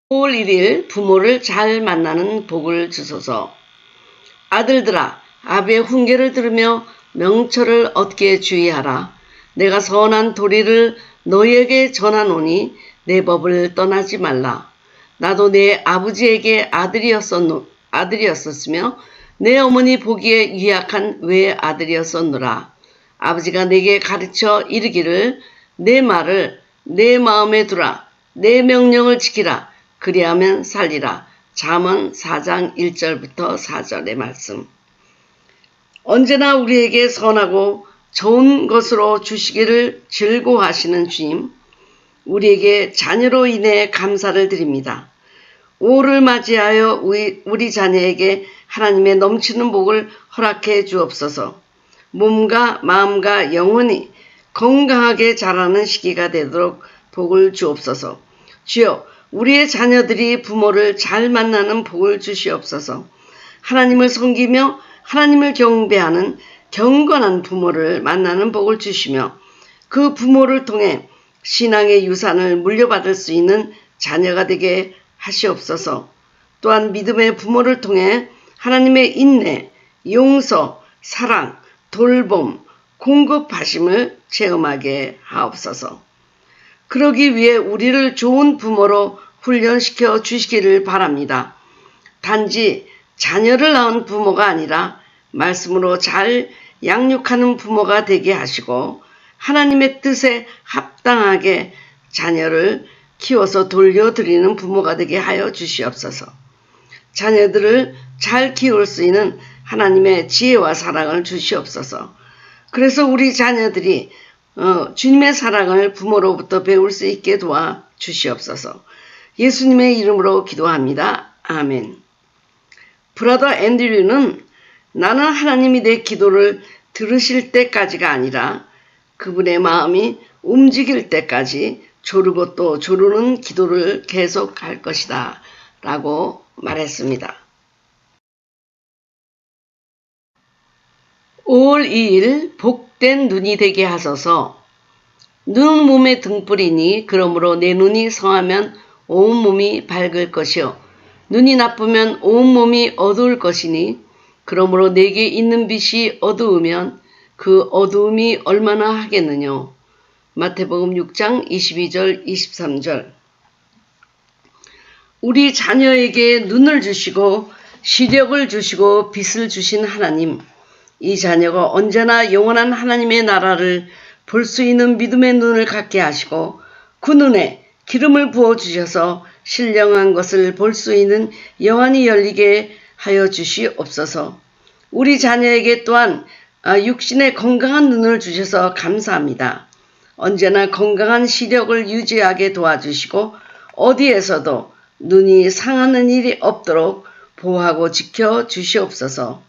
5월 1일 부모를 잘 만나는 복을 주소서. 아들들아, 아비의 훈계를 들으며 명철을 얻게 주의하라. 내가 선한 도리를 너희에게 전하노니 내 법을 떠나지 말라. 나도 내 아버지에게 아들이었었으며 내 어머니 보기에 유약한 외아들이었었노라. 아버지가 내게 가르쳐 이르기를 내 말을 내 마음에 두라. 내 명령을 지키라. 그리하면 살리라. 잠언 4장 1절부터 4절의 말씀. 언제나 우리에게 선하고 좋은 것으로 주시기를 즐거워하시는 주님, 우리에게 자녀로 인해 감사를 드립니다. 5월을 맞이하여 우리 자녀에게 하나님의 넘치는 복을 허락해 주옵소서. 몸과 마음과 영혼이 건강하게 자라는 시기가 되도록 복을 주옵소서. 주여, 우리의 자녀들이 부모를 잘 만나는 복을 주시옵소서. 하나님을 섬기며 하나님을 경배하는 경건한 부모를 만나는 복을 주시며 그 부모를 통해 신앙의 유산을 물려받을 수 있는 자녀가 되게 하시옵소서. 또한 믿음의 부모를 통해 하나님의 인내, 용서, 사랑, 돌봄, 공급하심을 체험하게 하옵소서. 그러기 위해 우리를 좋은 부모로 훈련시켜 주시기를 바랍니다. 단지 자녀를 낳은 부모가 아니라 말씀으로 잘 양육하는 부모가 되게 하시고 하나님의 뜻에 합당하게 자녀를 키워서 돌려드리는 부모가 되게 하여 주시옵소서. 자녀들을 잘 키울 수 있는 하나님의 지혜와 사랑을 주시옵소서. 그래서 우리 자녀들이 주님의 사랑을 부모로부터 배울 수 있게 도와 주시옵소서. 예수님의 이름으로 기도합니다. 아멘. 브라더 앤드류는 나는 하나님이 내 기도를 들으실 때까지가 아니라 그분의 마음이 움직일 때까지 조르고 또 조르는 기도를 계속할 것이다 라고 말했습니다. 5월 2일 복된 눈이 되게 하소서. 눈은 몸의 등불이니 그러므로 내 눈이 성하면 온몸이 밝을 것이요 눈이 나쁘면 온몸이 어두울 것이니 그러므로 내게 있는 빛이 어두우면 그 어두움이 얼마나 하겠느냐. 마태복음 6장 22절 23절. 우리 자녀에게 눈을 주시고 시력을 주시고 빛을 주신 하나님, 이 자녀가 언제나 영원한 하나님의 나라를 볼 수 있는 믿음의 눈을 갖게 하시고 그 눈에 기름을 부어주셔서 신령한 것을 볼 수 있는 영안이 열리게 하여 주시옵소서. 우리 자녀에게 또한 육신의 건강한 눈을 주셔서 감사합니다. 언제나 건강한 시력을 유지하게 도와주시고 어디에서도 눈이 상하는 일이 없도록 보호하고 지켜 주시옵소서.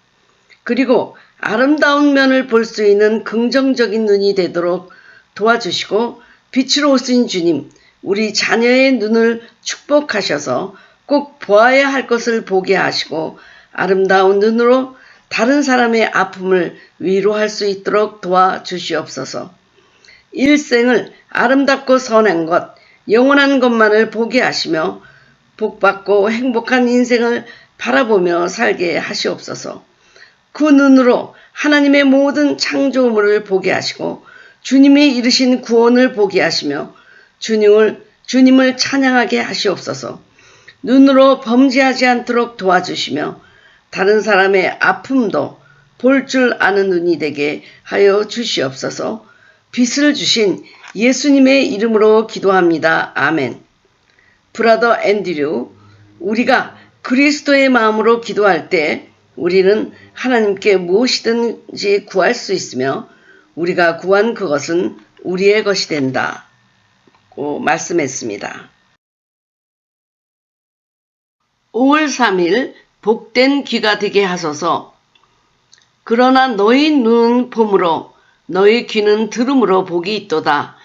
그리고 아름다운 면을 볼 수 있는 긍정적인 눈이 되도록 도와주시고 빛으로 오신 주님, 우리 자녀의 눈을 축복하셔서 꼭 보아야 할 것을 보게 하시고 아름다운 눈으로 다른 사람의 아픔을 위로할 수 있도록 도와주시옵소서. 일생을 아름답고 선한 것, 영원한 것만을 보게 하시며 복받고 행복한 인생을 바라보며 살게 하시옵소서. 그 눈으로 하나님의 모든 창조물을 보게 하시고 주님이 이루신 구원을 보게 하시며 주님을 찬양하게 하시옵소서. 눈으로 범죄하지 않도록 도와주시며 다른 사람의 아픔도 볼 줄 아는 눈이 되게 하여 주시옵소서. 빛을 주신 예수님의 이름으로 기도합니다. 아멘. 브라더 앤드류, 우리가 그리스도의 마음으로 기도할 때 우리는 하나님께 무엇이든지 구할 수 있으며 우리가 구한 그것은 우리의 것이 된다고 말씀했습니다. 5월 3일 복된 귀가 되게 하소서. 그러나 너희 눈은 봄으로 너희 귀는 들음으로 복이 있도다.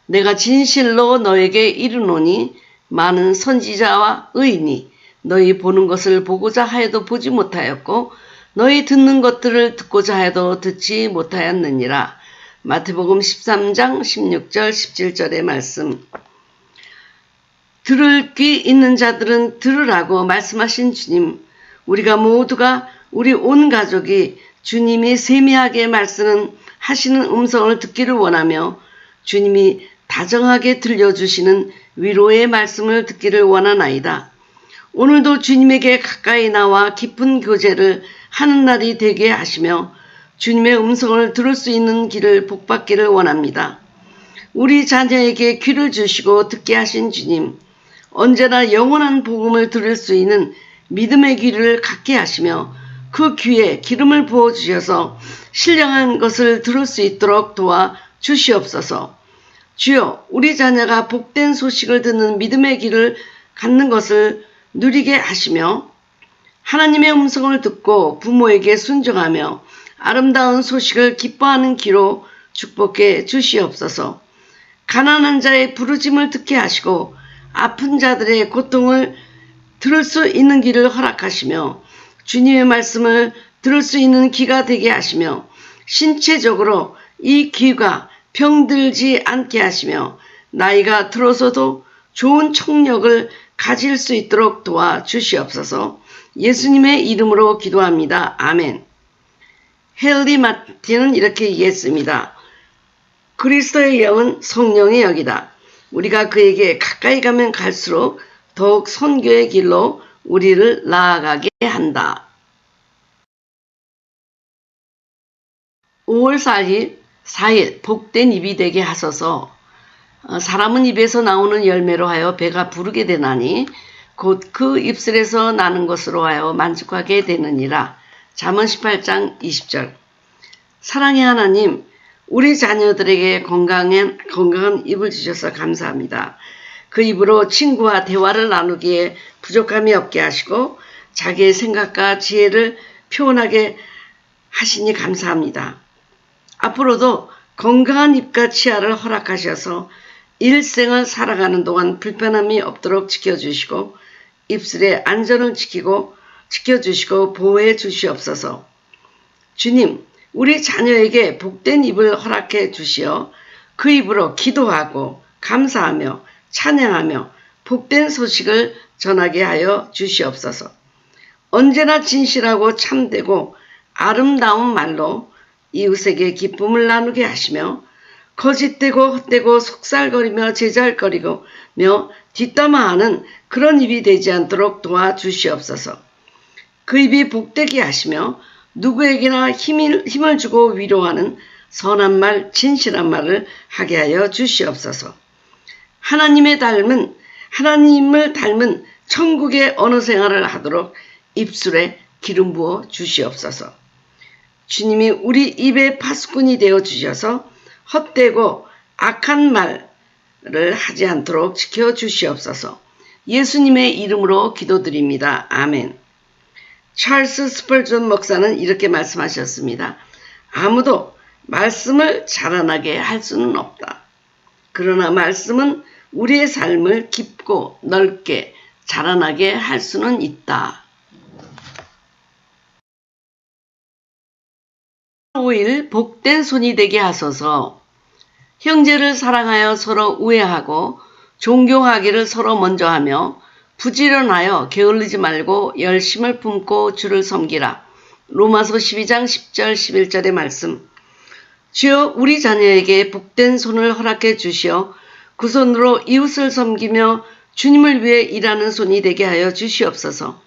내가 진실로 너에게 이르노니 많은 선지자와 의인이 너희 보는 것을 보고자 하여도 보지 못하였고 너희 듣는 것들을 듣고자 하여도 듣지 못하였느니라. 마태복음 13장 16절 17절의 말씀. 들을 귀 있는 자들은 들으라고 말씀하신 주님, 우리가 모두가 우리 온 가족이 주님이 세미하게 말씀하시는 음성을 듣기를 원하며 주님이 다정하게 들려주시는 위로의 말씀을 듣기를 원하나이다. 오늘도 주님에게 가까이 나와 깊은 교제를 하는 날이 되게 하시며 주님의 음성을 들을 수 있는 길을 복받기를 원합니다. 우리 자녀에게 귀를 주시고 듣게 하신 주님, 언제나 영원한 복음을 들을 수 있는 믿음의 귀를 갖게 하시며 그 귀에 기름을 부어주셔서 신령한 것을 들을 수 있도록 도와 주시옵소서. 주여, 우리 자녀가 복된 소식을 듣는 믿음의 귀를 갖는 것을 누리게 하시며 하나님의 음성을 듣고 부모에게 순종하며 아름다운 소식을 기뻐하는 귀로 축복해 주시옵소서. 가난한 자의 부르짐을 듣게 하시고 아픈 자들의 고통을 들을 수 있는 귀를 허락하시며 주님의 말씀을 들을 수 있는 귀가 되게 하시며 신체적으로 이 귀가 병들지 않게 하시며 나이가 들어서도 좋은 청력을 가질 수 있도록 도와주시옵소서. 예수님의 이름으로 기도합니다. 아멘. 헨리 마틴은 이렇게 얘기했습니다. 그리스도의 영은 성령의 영이다. 우리가 그에게 가까이 가면 갈수록 더욱 선교의 길로 우리를 나아가게 한다. 5월 4일 복된 입이 되게 하소서. 사람은 입에서 나오는 열매로 하여 배가 부르게 되나니 곧 그 입술에서 나는 것으로 하여 만족하게 되느니라. 잠언 18장 20절. 사랑의 하나님, 우리 자녀들에게 건강한 입을 주셔서 감사합니다. 그 입으로 친구와 대화를 나누기에 부족함이 없게 하시고 자기의 생각과 지혜를 표현하게 하시니 감사합니다. 앞으로도 건강한 입과 치아를 허락하셔서 일생을 살아가는 동안 불편함이 없도록 지켜주시고 입술의 안전을 지켜주시고 보호해 주시옵소서. 주님, 우리 자녀에게 복된 입을 허락해 주시어 그 입으로 기도하고 감사하며 찬양하며 복된 소식을 전하게 하여 주시옵소서. 언제나 진실하고 참되고 아름다운 말로 이웃에게 기쁨을 나누게 하시며 거짓되고 헛되고 속살거리며 제잘거리며 뒷담화하는 그런 입이 되지 않도록 도와주시옵소서. 그 입이 복되게 하시며 누구에게나 힘을 주고 위로하는 선한 말, 진실한 말을 하게 하여 주시옵소서. 하나님을 닮은 천국의 언어 생활을 하도록 입술에 기름 부어 주시옵소서. 주님이 우리 입의 파수꾼이 되어 주셔서 헛되고 악한 말을 하지 않도록 지켜 주시옵소서. 예수님의 이름으로 기도드립니다. 아멘. 찰스 스펄전 목사는 이렇게 말씀하셨습니다. 아무도 말씀을 자라나게 할 수는 없다. 그러나 말씀은 우리의 삶을 깊고 넓게 자라나게 할 수는 있다. 5일 복된 손이 되게 하소서. 형제를 사랑하여 서로 우애하고 존경하기를 서로 먼저 하며 부지런하여 게을르지 말고 열심을 품고 주를 섬기라. 로마서 12장 10절 11절의 말씀. 주여, 우리 자녀에게 복된 손을 허락해 주시어 그 손으로 이웃을 섬기며 주님을 위해 일하는 손이 되게 하여 주시옵소서.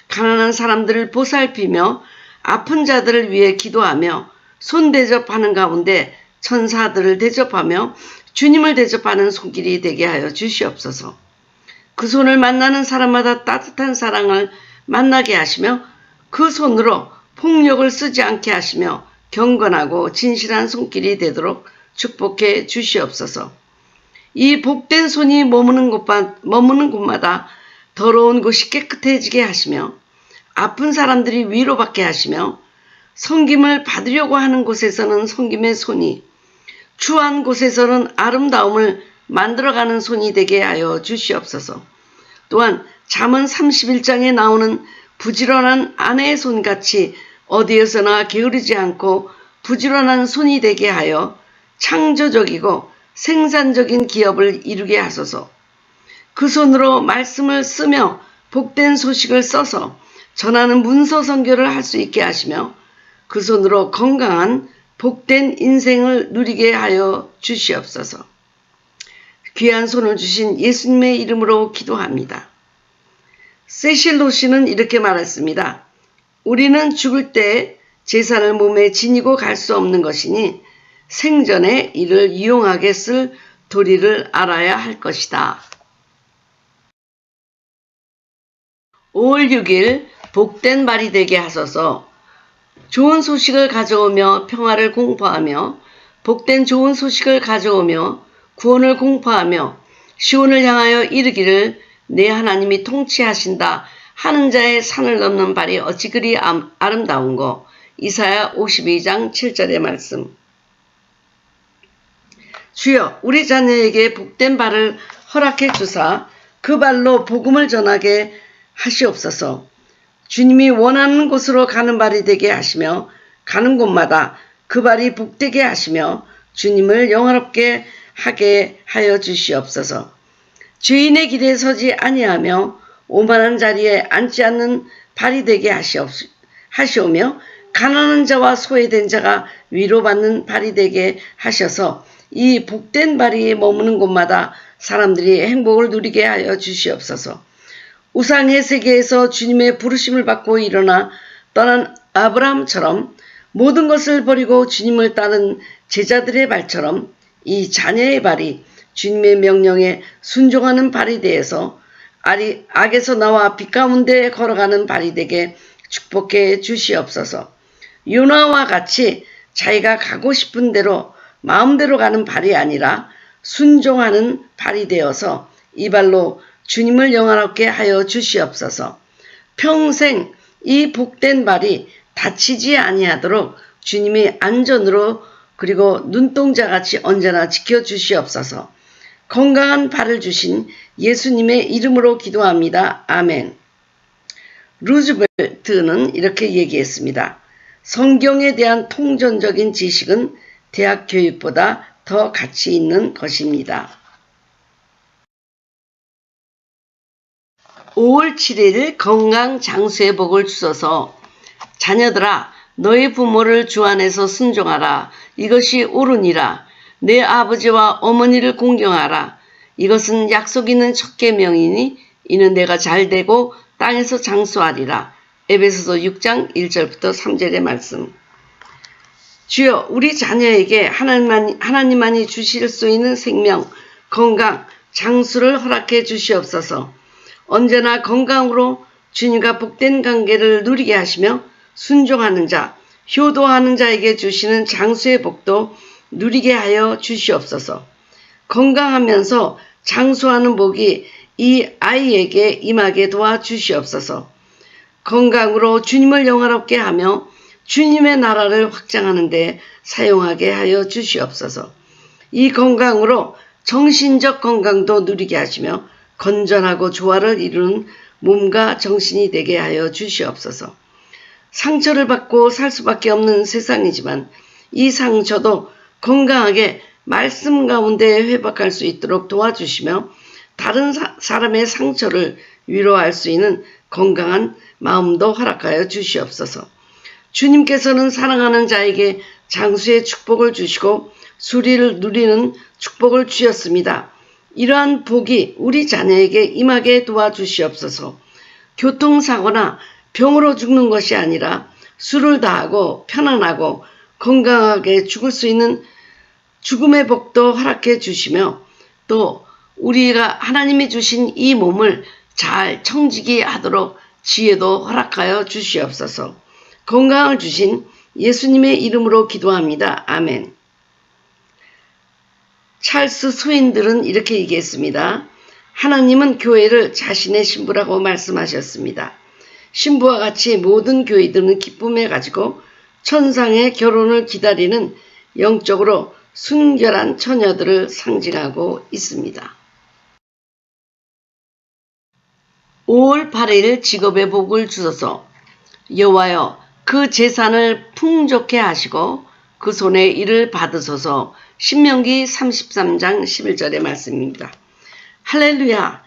가난한 사람들을 보살피며 아픈 자들을 위해 기도하며 손 대접하는 가운데 천사들을 대접하며 주님을 대접하는 손길이 되게 하여 주시옵소서. 그 손을 만나는 사람마다 따뜻한 사랑을 만나게 하시며 그 손으로 폭력을 쓰지 않게 하시며 경건하고 진실한 손길이 되도록 축복해 주시옵소서. 이 복된 손이 머무는 곳마다 더러운 곳이 깨끗해지게 하시며 아픈 사람들이 위로받게 하시며 섬김을 받으려고 하는 곳에서는 섬김의 손이, 추한 곳에서는 아름다움을 만들어가는 손이 되게 하여 주시옵소서. 또한 잠언 31장에 나오는 부지런한 아내의 손같이 어디에서나 게으르지 않고 부지런한 손이 되게 하여 창조적이고 생산적인 기업을 이루게 하소서. 그 손으로 말씀을 쓰며 복된 소식을 써서 전하는 문서 선교를 할 수 있게 하시며 그 손으로 건강한 복된 인생을 누리게 하여 주시옵소서. 귀한 손을 주신 예수님의 이름으로 기도합니다. 세실로 씨는 이렇게 말했습니다. 우리는 죽을 때 재산을 몸에 지니고 갈 수 없는 것이니 생전에 이를 유용하게 쓸 도리를 알아야 할 것이다. 5월 6일 복된 말이 되게 하소서. 좋은 소식을 가져오며 평화를 공포하며 복된 좋은 소식을 가져오며 구원을 공포하며 시온을 향하여 이르기를 내 하나님이 통치하신다 하는 자의 산을 넘는 발이 어찌 그리 아름다운고. 이사야 52장 7절의 말씀. 주여, 우리 자녀에게 복된 발을 허락해 주사 그 발로 복음을 전하게 하시옵소서. 주님이 원하는 곳으로 가는 발이 되게 하시며 가는 곳마다 그 발이 복되게 하시며 주님을 영화롭게 하게 하여 주시옵소서. 죄인의 길에 서지 아니하며 오만한 자리에 앉지 않는 발이 되게 하시오며 가난한 자와 소외된 자가 위로받는 발이 되게 하셔서 이 복된 발이 머무는 곳마다 사람들이 행복을 누리게 하여 주시옵소서. 우상의 세계에서 주님의 부르심을 받고 일어나 떠난 아브라함처럼 모든 것을 버리고 주님을 따른 제자들의 발처럼 이 자녀의 발이 주님의 명령에 순종하는 발이 되어서 악에서 나와 빛 가운데 걸어가는 발이 되게 축복해 주시옵소서. 요나와 같이 자기가 가고 싶은 대로 마음대로 가는 발이 아니라 순종하는 발이 되어서 이 발로 주님을 영화롭게 하여 주시옵소서. 평생 이 복된 발이 다치지 아니하도록 주님이 안전으로 그리고 눈동자같이 언제나 지켜주시옵소서. 건강한 발을 주신 예수님의 이름으로 기도합니다. 아멘. 루즈벨트는 이렇게 얘기했습니다. 성경에 대한 통전적인 지식은 대학 교육보다 더 가치 있는 것입니다. 5월 7일 건강 장수의 복을 주소서. 자녀들아, 너희 부모를 주 안에서 순종하라. 이것이 옳으니라. 내 아버지와 어머니를 공경하라. 이것은 약속 있는 첫 계명이니 이는 내가 잘되고 땅에서 장수하리라. 에베소서 6장 1절부터 3절의 말씀. 주여, 우리 자녀에게 하나님만이 주실 수 있는 생명, 건강, 장수를 허락해 주시옵소서. 언제나 건강으로 주님과 복된 관계를 누리게 하시며 순종하는 자, 효도하는 자에게 주시는 장수의 복도 누리게 하여 주시옵소서. 건강하면서 장수하는 복이 이 아이에게 임하게 도와주시옵소서. 건강으로 주님을 영화롭게 하며 주님의 나라를 확장하는 데 사용하게 하여 주시옵소서. 이 건강으로 정신적 건강도 누리게 하시며 건전하고 조화를 이루는 몸과 정신이 되게 하여 주시옵소서. 상처를 받고 살 수밖에 없는 세상이지만 이 상처도 건강하게 말씀 가운데 회복할 수 있도록 도와주시며 다른 사람의 상처를 위로할 수 있는 건강한 마음도 허락하여 주시옵소서. 주님께서는 사랑하는 자에게 장수의 축복을 주시고 수리를 누리는 축복을 주셨습니다. 이러한 복이 우리 자녀에게 임하게 도와주시옵소서. 교통사고나 병으로 죽는 것이 아니라 술을 다하고 편안하고 건강하게 죽을 수 있는 죽음의 복도 허락해 주시며 또 우리가 하나님이 주신 이 몸을 잘 청지기 하도록 지혜도 허락하여 주시옵소서. 건강을 주신 예수님의 이름으로 기도합니다. 아멘. 찰스 스윈들은 이렇게 얘기했습니다. 하나님은 교회를 자신의 신부라고 말씀하셨습니다. 신부와 같이 모든 교회들은 기쁨에 가지고 천상의 결혼을 기다리는 영적으로 순결한 처녀들을 상징하고 있습니다. 5월 8일 직업의 복을 주소서. 여호와여, 그 재산을 풍족해 하시고 그 손의 일을 받으소서. 신명기 33장 11절의 말씀입니다. 할렐루야!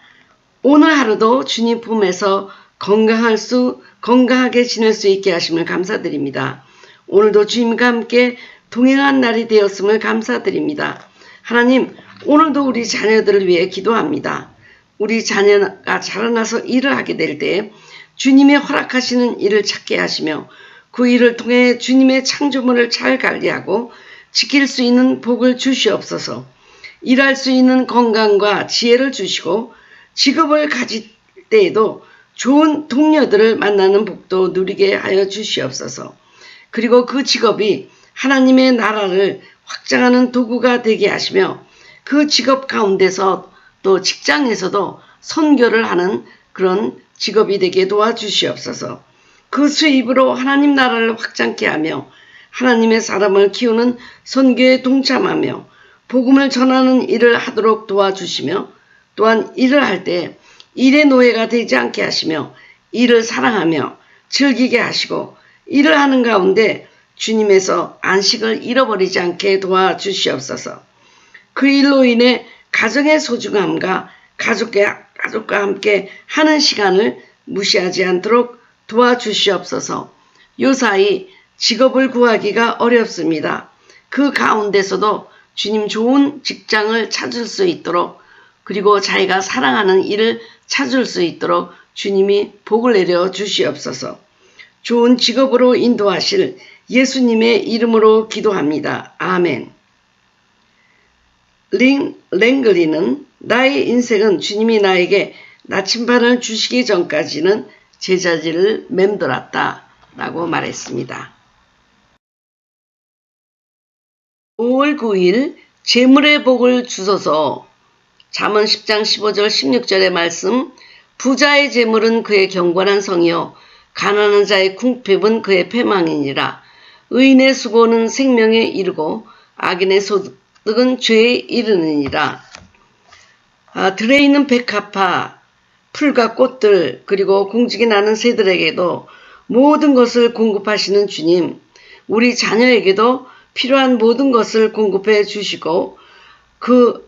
오늘 하루도 주님 품에서 건강하게 지낼 수 있게 하심을 감사드립니다. 오늘도 주님과 함께 동행한 날이 되었음을 감사드립니다. 하나님, 오늘도 우리 자녀들을 위해 기도합니다. 우리 자녀가 자라나서 일을 하게 될 때 주님의 허락하시는 일을 찾게 하시며 그 일을 통해 주님의 창조물을 잘 관리하고 지킬 수 있는 복을 주시옵소서. 일할 수 있는 건강과 지혜를 주시고 직업을 가질 때에도 좋은 동료들을 만나는 복도 누리게 하여 주시옵소서. 그리고 그 직업이 하나님의 나라를 확장하는 도구가 되게 하시며 그 직업 가운데서 또 직장에서도 선교를 하는 그런 직업이 되게 도와주시옵소서. 그 수입으로 하나님 나라를 확장케 하며 하나님의 사람을 키우는 선교에 동참하며 복음을 전하는 일을 하도록 도와주시며 또한 일을 할 때 일의 노예가 되지 않게 하시며 일을 사랑하며 즐기게 하시고 일을 하는 가운데 주님에서 안식을 잃어버리지 않게 도와주시옵소서. 그 일로 인해 가정의 소중함과 가족과 함께 하는 시간을 무시하지 않도록 도와주시옵소서. 요사이 직업을 구하기가 어렵습니다. 그 가운데서도 주님 좋은 직장을 찾을 수 있도록 그리고 자기가 사랑하는 일을 찾을 수 있도록 주님이 복을 내려 주시옵소서. 좋은 직업으로 인도하실 예수님의 이름으로 기도합니다. 아멘. 랭글리는 나의 인생은 주님이 나에게 나침반을 주시기 전까지는 제자리를 맴돌았다 라고 말했습니다. 5월 9일 재물의 복을 주소서. 잠언 10장 15절 16절의 말씀. 부자의 재물은 그의 경건한 성이요 가난한 자의 궁핍은 그의 패망이니라. 의인의 수고는 생명에 이르고 악인의 소득은 죄에 이르느니라. 들에 있는 백합화, 풀과 꽃들 그리고 공직이 나는 새들에게도 모든 것을 공급하시는 주님, 우리 자녀에게도 필요한 모든 것을 공급해 주시고 그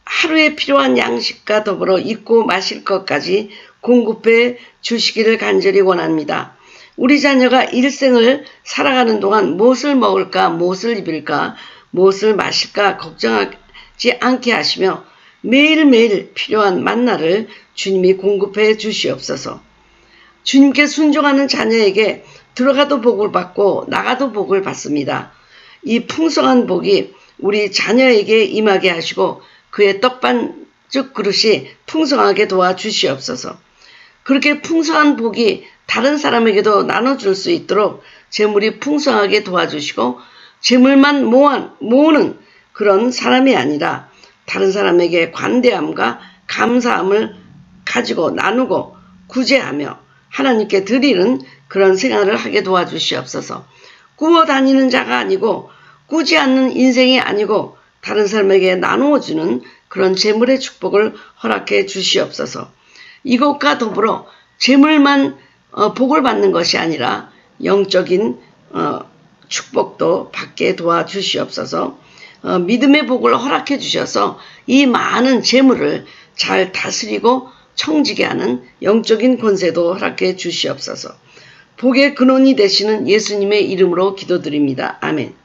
하루에 필요한 양식과 더불어 입고 마실 것까지 공급해 주시기를 간절히 원합니다. 우리 자녀가 일생을 살아가는 동안 무엇을 먹을까, 무엇을 입을까, 무엇을 마실까 걱정하지 않게 하시며 매일매일 필요한 만나를 주님이 공급해 주시옵소서. 주님께 순종하는 자녀에게 들어가도 복을 받고 나가도 복을 받습니다. 이 풍성한 복이 우리 자녀에게 임하게 하시고 그의 떡반죽 그릇이 풍성하게 도와주시옵소서. 그렇게 풍성한 복이 다른 사람에게도 나눠줄 수 있도록 재물이 풍성하게 도와주시고 재물만 모으는 그런 사람이 아니라 다른 사람에게 관대함과 감사함을 가지고 나누고 구제하며 하나님께 드리는 그런 생활을 하게 도와주시옵소서. 꾸어 다니는 자가 아니고 꾸지 않는 인생이 아니고 다른 사람에게 나누어주는 그런 재물의 축복을 허락해 주시옵소서. 이것과 더불어 재물만 복을 받는 것이 아니라 영적인 축복도 받게 도와주시옵소서. 믿음의 복을 허락해 주셔서 이 많은 재물을 잘 다스리고 청지게 하는 영적인 권세도 허락해 주시옵소서. 복의 근원이 되시는 예수님의 이름으로 기도드립니다. 아멘.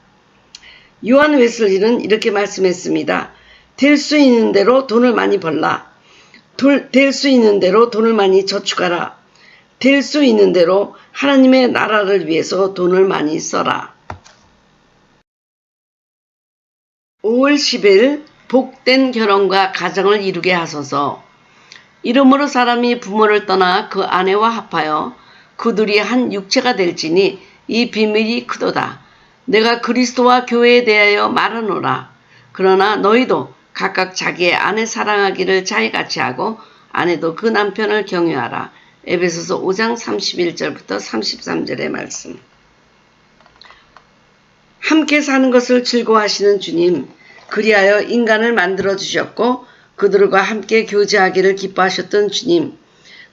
요한 웨슬리는 이렇게 말씀했습니다. 될 수 있는 대로 돈을 많이 벌라. 될 수 있는 대로 돈을 많이 저축하라. 될 수 있는 대로 하나님의 나라를 위해서 돈을 많이 써라. 5월 10일 복된 결혼과 가정을 이루게 하소서. 이러므로 사람이 부모를 떠나 그 아내와 합하여 그들이 한 육체가 될지니 이 비밀이 크도다. 내가 그리스도와 교회에 대하여 말하노라. 그러나 너희도 각각 자기의 아내 사랑하기를 자기같이 하고 아내도 그 남편을 경외하라. 에베소서 5장 31절부터 33절의 말씀. 함께 사는 것을 즐거워하시는 주님, 그리하여 인간을 만들어 주셨고 그들과 함께 교제하기를 기뻐하셨던 주님,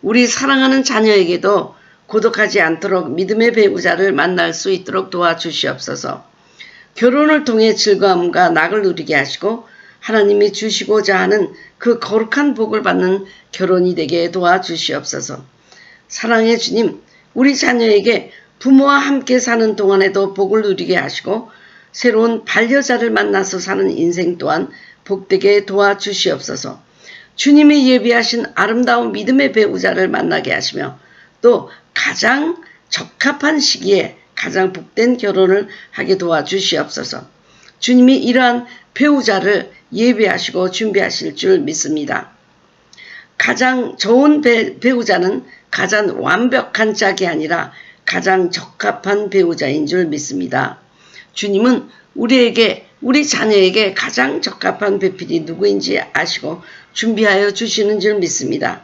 우리 사랑하는 자녀에게도 고독하지 않도록 믿음의 배우자를 만날 수 있도록 도와주시옵소서. 결혼을 통해 즐거움과 낙을 누리게 하시고 하나님이 주시고자 하는 그 거룩한 복을 받는 결혼이 되게 도와주시옵소서. 사랑의 주님, 우리 자녀에게 부모와 함께 사는 동안에도 복을 누리게 하시고 새로운 반려자를 만나서 사는 인생 또한 복되게 도와주시옵소서. 주님이 예비하신 아름다운 믿음의 배우자를 만나게 하시며 또 가장 적합한 시기에 가장 복된 결혼을 하게 도와주시옵소서. 주님이 이러한 배우자를 예비하시고 준비하실 줄 믿습니다. 가장 좋은 배우자는 가장 완벽한 짝이 아니라 가장 적합한 배우자인 줄 믿습니다. 주님은 우리 자녀에게 가장 적합한 배필이 누구인지 아시고 준비하여 주시는 줄 믿습니다.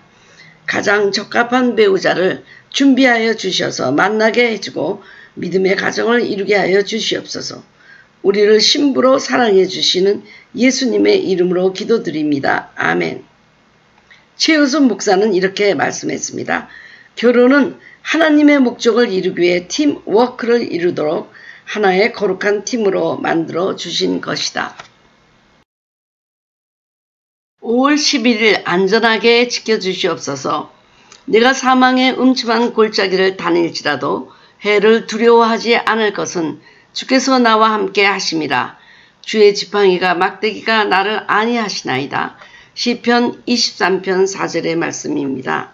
가장 적합한 배우자를 준비하여 주셔서 만나게 해주고 믿음의 가정을 이루게 하여 주시옵소서. 우리를 신부로 사랑해 주시는 예수님의 이름으로 기도드립니다. 아멘. 최우순 목사는 이렇게 말씀했습니다. 결혼은 하나님의 목적을 이루기 위해 팀워크를 이루도록 하나의 거룩한 팀으로 만들어 주신 것이다. 5월 11일 안전하게 지켜주시옵소서. 내가 사망의 음침한 골짜기를 다닐지라도 해를 두려워하지 않을 것은 주께서 나와 함께 하심이라. 주의 지팡이가 막대기가 나를 안위하시나이다. 시편 23편 4절의 말씀입니다.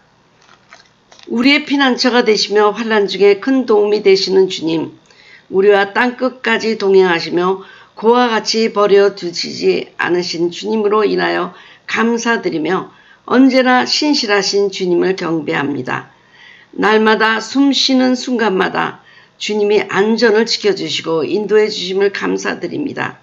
우리의 피난처가 되시며 환난 중에 큰 도움이 되시는 주님, 우리와 땅끝까지 동행하시며 고와 같이 버려두시지 않으신 주님으로 인하여 감사드리며 언제나 신실하신 주님을 경배합니다. 날마다 숨 쉬는 순간마다 주님이 안전을 지켜주시고 인도해 주심을 감사드립니다.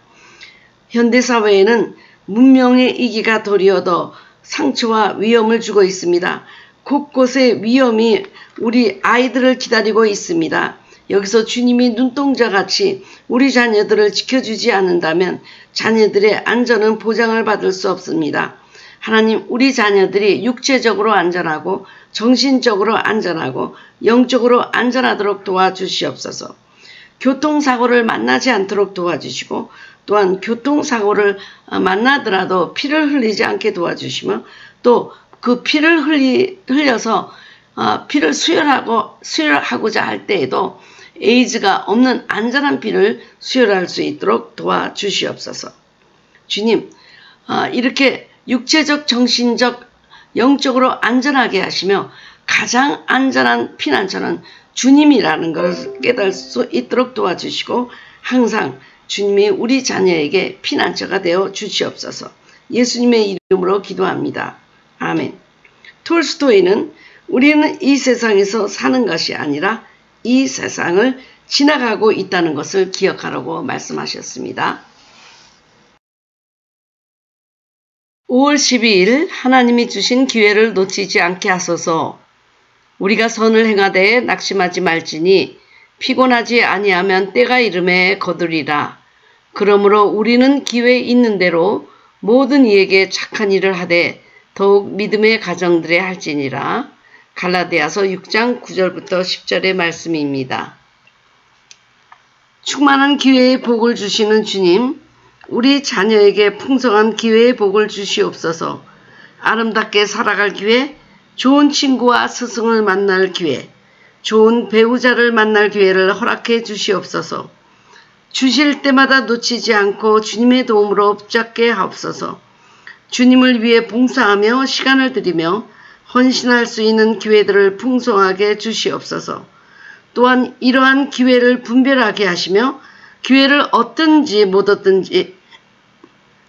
현대사회에는 문명의 이기가 도리어 더 상처와 위험을 주고 있습니다. 곳곳에 위험이 우리 아이들을 기다리고 있습니다. 여기서 주님이 눈동자같이 우리 자녀들을 지켜주지 않는다면 자녀들의 안전은 보장을 받을 수 없습니다. 하나님, 우리 자녀들이 육체적으로 안전하고 정신적으로 안전하고 영적으로 안전하도록 도와주시옵소서. 교통사고를 만나지 않도록 도와주시고 또한 교통사고를 만나더라도 피를 흘리지 않게 도와주시며 또 그 피를 흘려서 피를 수혈하고자 할 때에도 에이즈가 없는 안전한 피를 수혈할 수 있도록 도와주시옵소서. 주님, 이렇게 육체적, 정신적, 영적으로 안전하게 하시며 가장 안전한 피난처는 주님이라는 것을 깨달을 수 있도록 도와주시고 항상 주님이 우리 자녀에게 피난처가 되어 주시옵소서. 예수님의 이름으로 기도합니다. 아멘. 톨스토이는 우리는 이 세상에서 사는 것이 아니라 이 세상을 지나가고 있다는 것을 기억하라고 말씀하셨습니다. 5월 12일 하나님이 주신 기회를 놓치지 않게 하소서. 우리가 선을 행하되 낙심하지 말지니 피곤하지 아니하면 때가 이름에 거두리라. 그러므로 우리는 기회 있는 대로 모든 이에게 착한 일을 하되 더욱 믿음의 가정들에 할지니라. 갈라디아서 6장 9절부터 10절의 말씀입니다. 충만한 기회의 복을 주시는 주님, 우리 자녀에게 풍성한 기회의 복을 주시옵소서. 아름답게 살아갈 기회, 좋은 친구와 스승을 만날 기회, 좋은 배우자를 만날 기회를 허락해 주시옵소서. 주실 때마다 놓치지 않고 주님의 도움으로 붙잡게 하옵소서. 주님을 위해 봉사하며 시간을 들이며 헌신할 수 있는 기회들을 풍성하게 주시옵소서. 또한 이러한 기회를 분별하게 하시며 기회를 얻든지 못 얻든지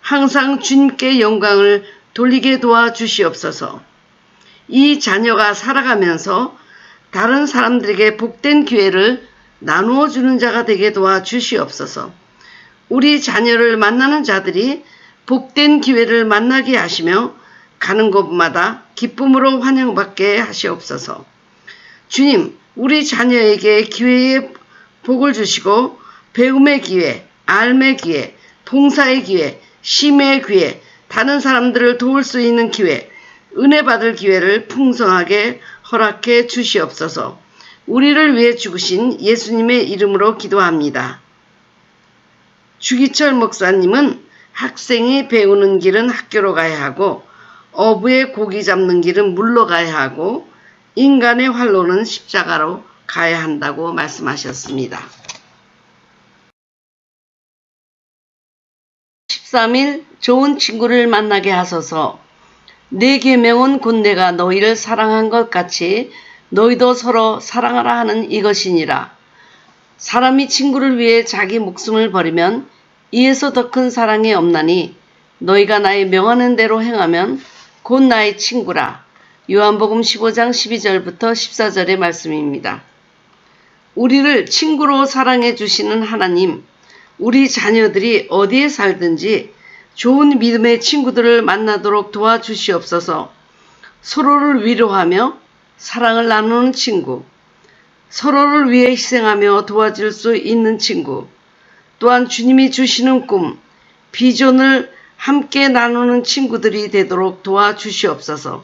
항상 주님께 영광을 돌리게 도와주시옵소서. 이 자녀가 살아가면서 다른 사람들에게 복된 기회를 나누어 주는 자가 되게 도와주시옵소서. 우리 자녀를 만나는 자들이 복된 기회를 만나게 하시며 가는 곳마다 기쁨으로 환영받게 하시옵소서. 주님, 우리 자녀에게 기회의 복을 주시고 배움의 기회, 알의 기회, 봉사의 기회, 심의 기회, 다른 사람들을 도울 수 있는 기회, 은혜 받을 기회를 풍성하게 허락해 주시옵소서. 우리를 위해 죽으신 예수님의 이름으로 기도합니다. 주기철 목사님은 학생이 배우는 길은 학교로 가야 하고 어부의 고기 잡는 길은 물로 가야 하고 인간의 활로는 십자가로 가야 한다고 말씀하셨습니다. 13일 좋은 친구를 만나게 하소서. 내 계명은 곧 내가 너희를 사랑한 것 같이 너희도 서로 사랑하라 하는 이것이니라. 사람이 친구를 위해 자기 목숨을 버리면 이에서 더 큰 사랑이 없나니 너희가 나의 명하는 대로 행하면 곧 나의 친구라. 요한복음 15장 12절부터 14절의 말씀입니다. 우리를 친구로 사랑해 주시는 하나님, 우리 자녀들이 어디에 살든지 좋은 믿음의 친구들을 만나도록 도와주시옵소서. 서로를 위로하며 사랑을 나누는 친구, 서로를 위해 희생하며 도와줄 수 있는 친구, 또한 주님이 주시는 꿈, 비전을 함께 나누는 친구들이 되도록 도와주시옵소서.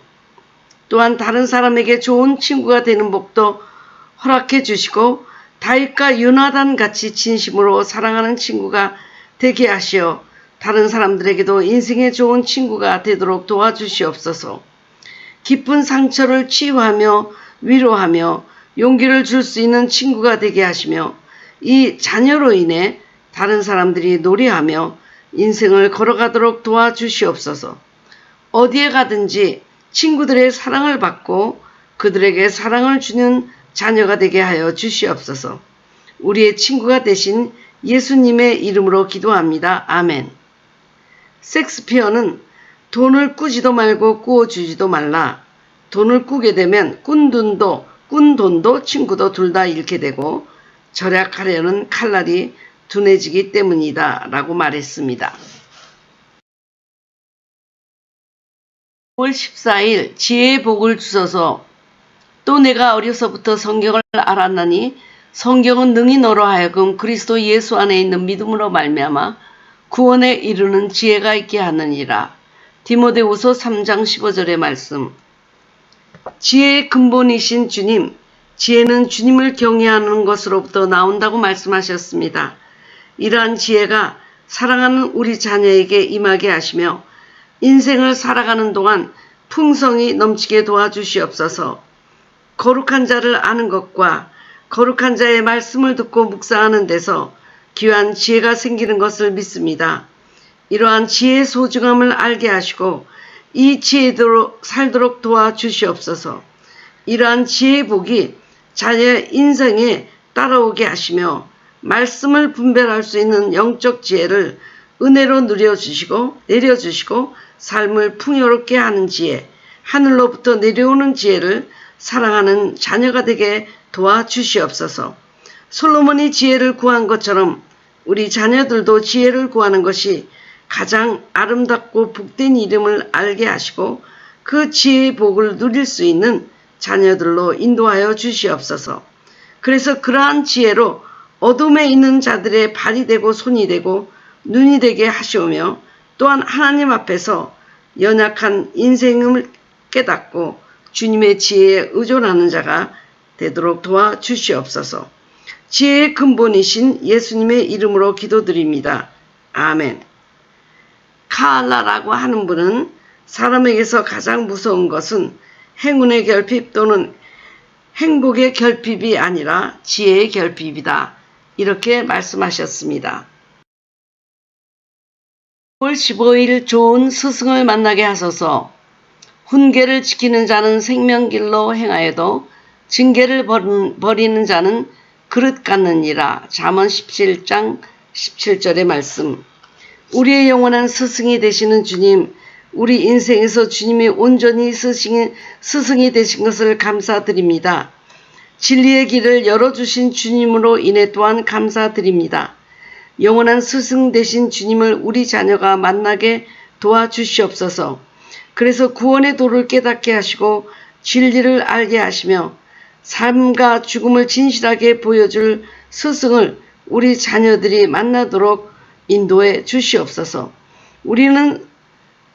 또한 다른 사람에게 좋은 친구가 되는 복도 허락해 주시고 다윗과 요나단 같이 진심으로 사랑하는 친구가 되게 하시어 다른 사람들에게도 인생의 좋은 친구가 되도록 도와주시옵소서. 깊은 상처를 치유하며 위로하며 용기를 줄 수 있는 친구가 되게 하시며 이 자녀로 인해 다른 사람들이 노래하며 인생을 걸어가도록 도와주시옵소서. 어디에 가든지 친구들의 사랑을 받고 그들에게 사랑을 주는 자녀가 되게 하여 주시옵소서. 우리의 친구가 되신 예수님의 이름으로 기도합니다. 아멘. 섹스피어는 돈을 꾸지도 말고 꾸어주지도 말라. 돈을 꾸게 되면 꾼 돈도 친구도 둘 다 잃게 되고 절약하려는 칼날이 둔해지기 때문이다 라고 말했습니다. 5월 14일 지혜의 복을 주소서. 또 내가 어려서부터 성경을 알았나니 성경은 능히 너로 하여금 그리스도 예수 안에 있는 믿음으로 말미암아 구원에 이르는 지혜가 있게 하느니라. 디모데후서 3장 15절의 말씀. 지혜의 근본이신 주님, 지혜는 주님을 경외하는 것으로부터 나온다고 말씀하셨습니다. 이러한 지혜가 사랑하는 우리 자녀에게 임하게 하시며 인생을 살아가는 동안 풍성이 넘치게 도와주시옵소서. 거룩한 자를 아는 것과 거룩한 자의 말씀을 듣고 묵상하는 데서 귀한 지혜가 생기는 것을 믿습니다. 이러한 지혜의 소중함을 알게 하시고 이 지혜대로 살도록 도와주시옵소서. 이러한 지혜의 복이 자녀의 인생에 따라오게 하시며 말씀을 분별할 수 있는 영적 지혜를 은혜로 내려주시고 삶을 풍요롭게 하는 지혜, 하늘로부터 내려오는 지혜를 사랑하는 자녀가 되게 도와주시옵소서. 솔로몬이 지혜를 구한 것처럼 우리 자녀들도 지혜를 구하는 것이 가장 아름답고 복된 이름을 알게 하시고 그 지혜의 복을 누릴 수 있는 자녀들로 인도하여 주시옵소서. 그래서 그러한 지혜로 어둠에 있는 자들의 발이 되고 손이 되고 눈이 되게 하시오며 또한 하나님 앞에서 연약한 인생을 깨닫고 주님의 지혜에 의존하는 자가 되도록 도와주시옵소서. 지혜의 근본이신 예수님의 이름으로 기도드립니다. 아멘. 카알라라고 하는 분은 사람에게서 가장 무서운 것은 행운의 결핍 또는 행복의 결핍이 아니라 지혜의 결핍이다. 이렇게 말씀하셨습니다. 5월 15일 좋은 스승을 만나게 하소서. 훈계를 지키는 자는 생명길로 행하여도 징계를 버리는 자는 그릇 같느니라. 잠언 17장 17절의 말씀. 우리의 영원한 스승이 되시는 주님, 우리 인생에서 주님이 온전히 스승이 되신 것을 감사드립니다. 진리의 길을 열어주신 주님으로 인해 또한 감사드립니다. 영원한 스승 되신 주님을 우리 자녀가 만나게 도와주시옵소서. 그래서 구원의 도를 깨닫게 하시고 진리를 알게 하시며 삶과 죽음을 진실하게 보여줄 스승을 우리 자녀들이 만나도록 인도해 주시옵소서. 우리는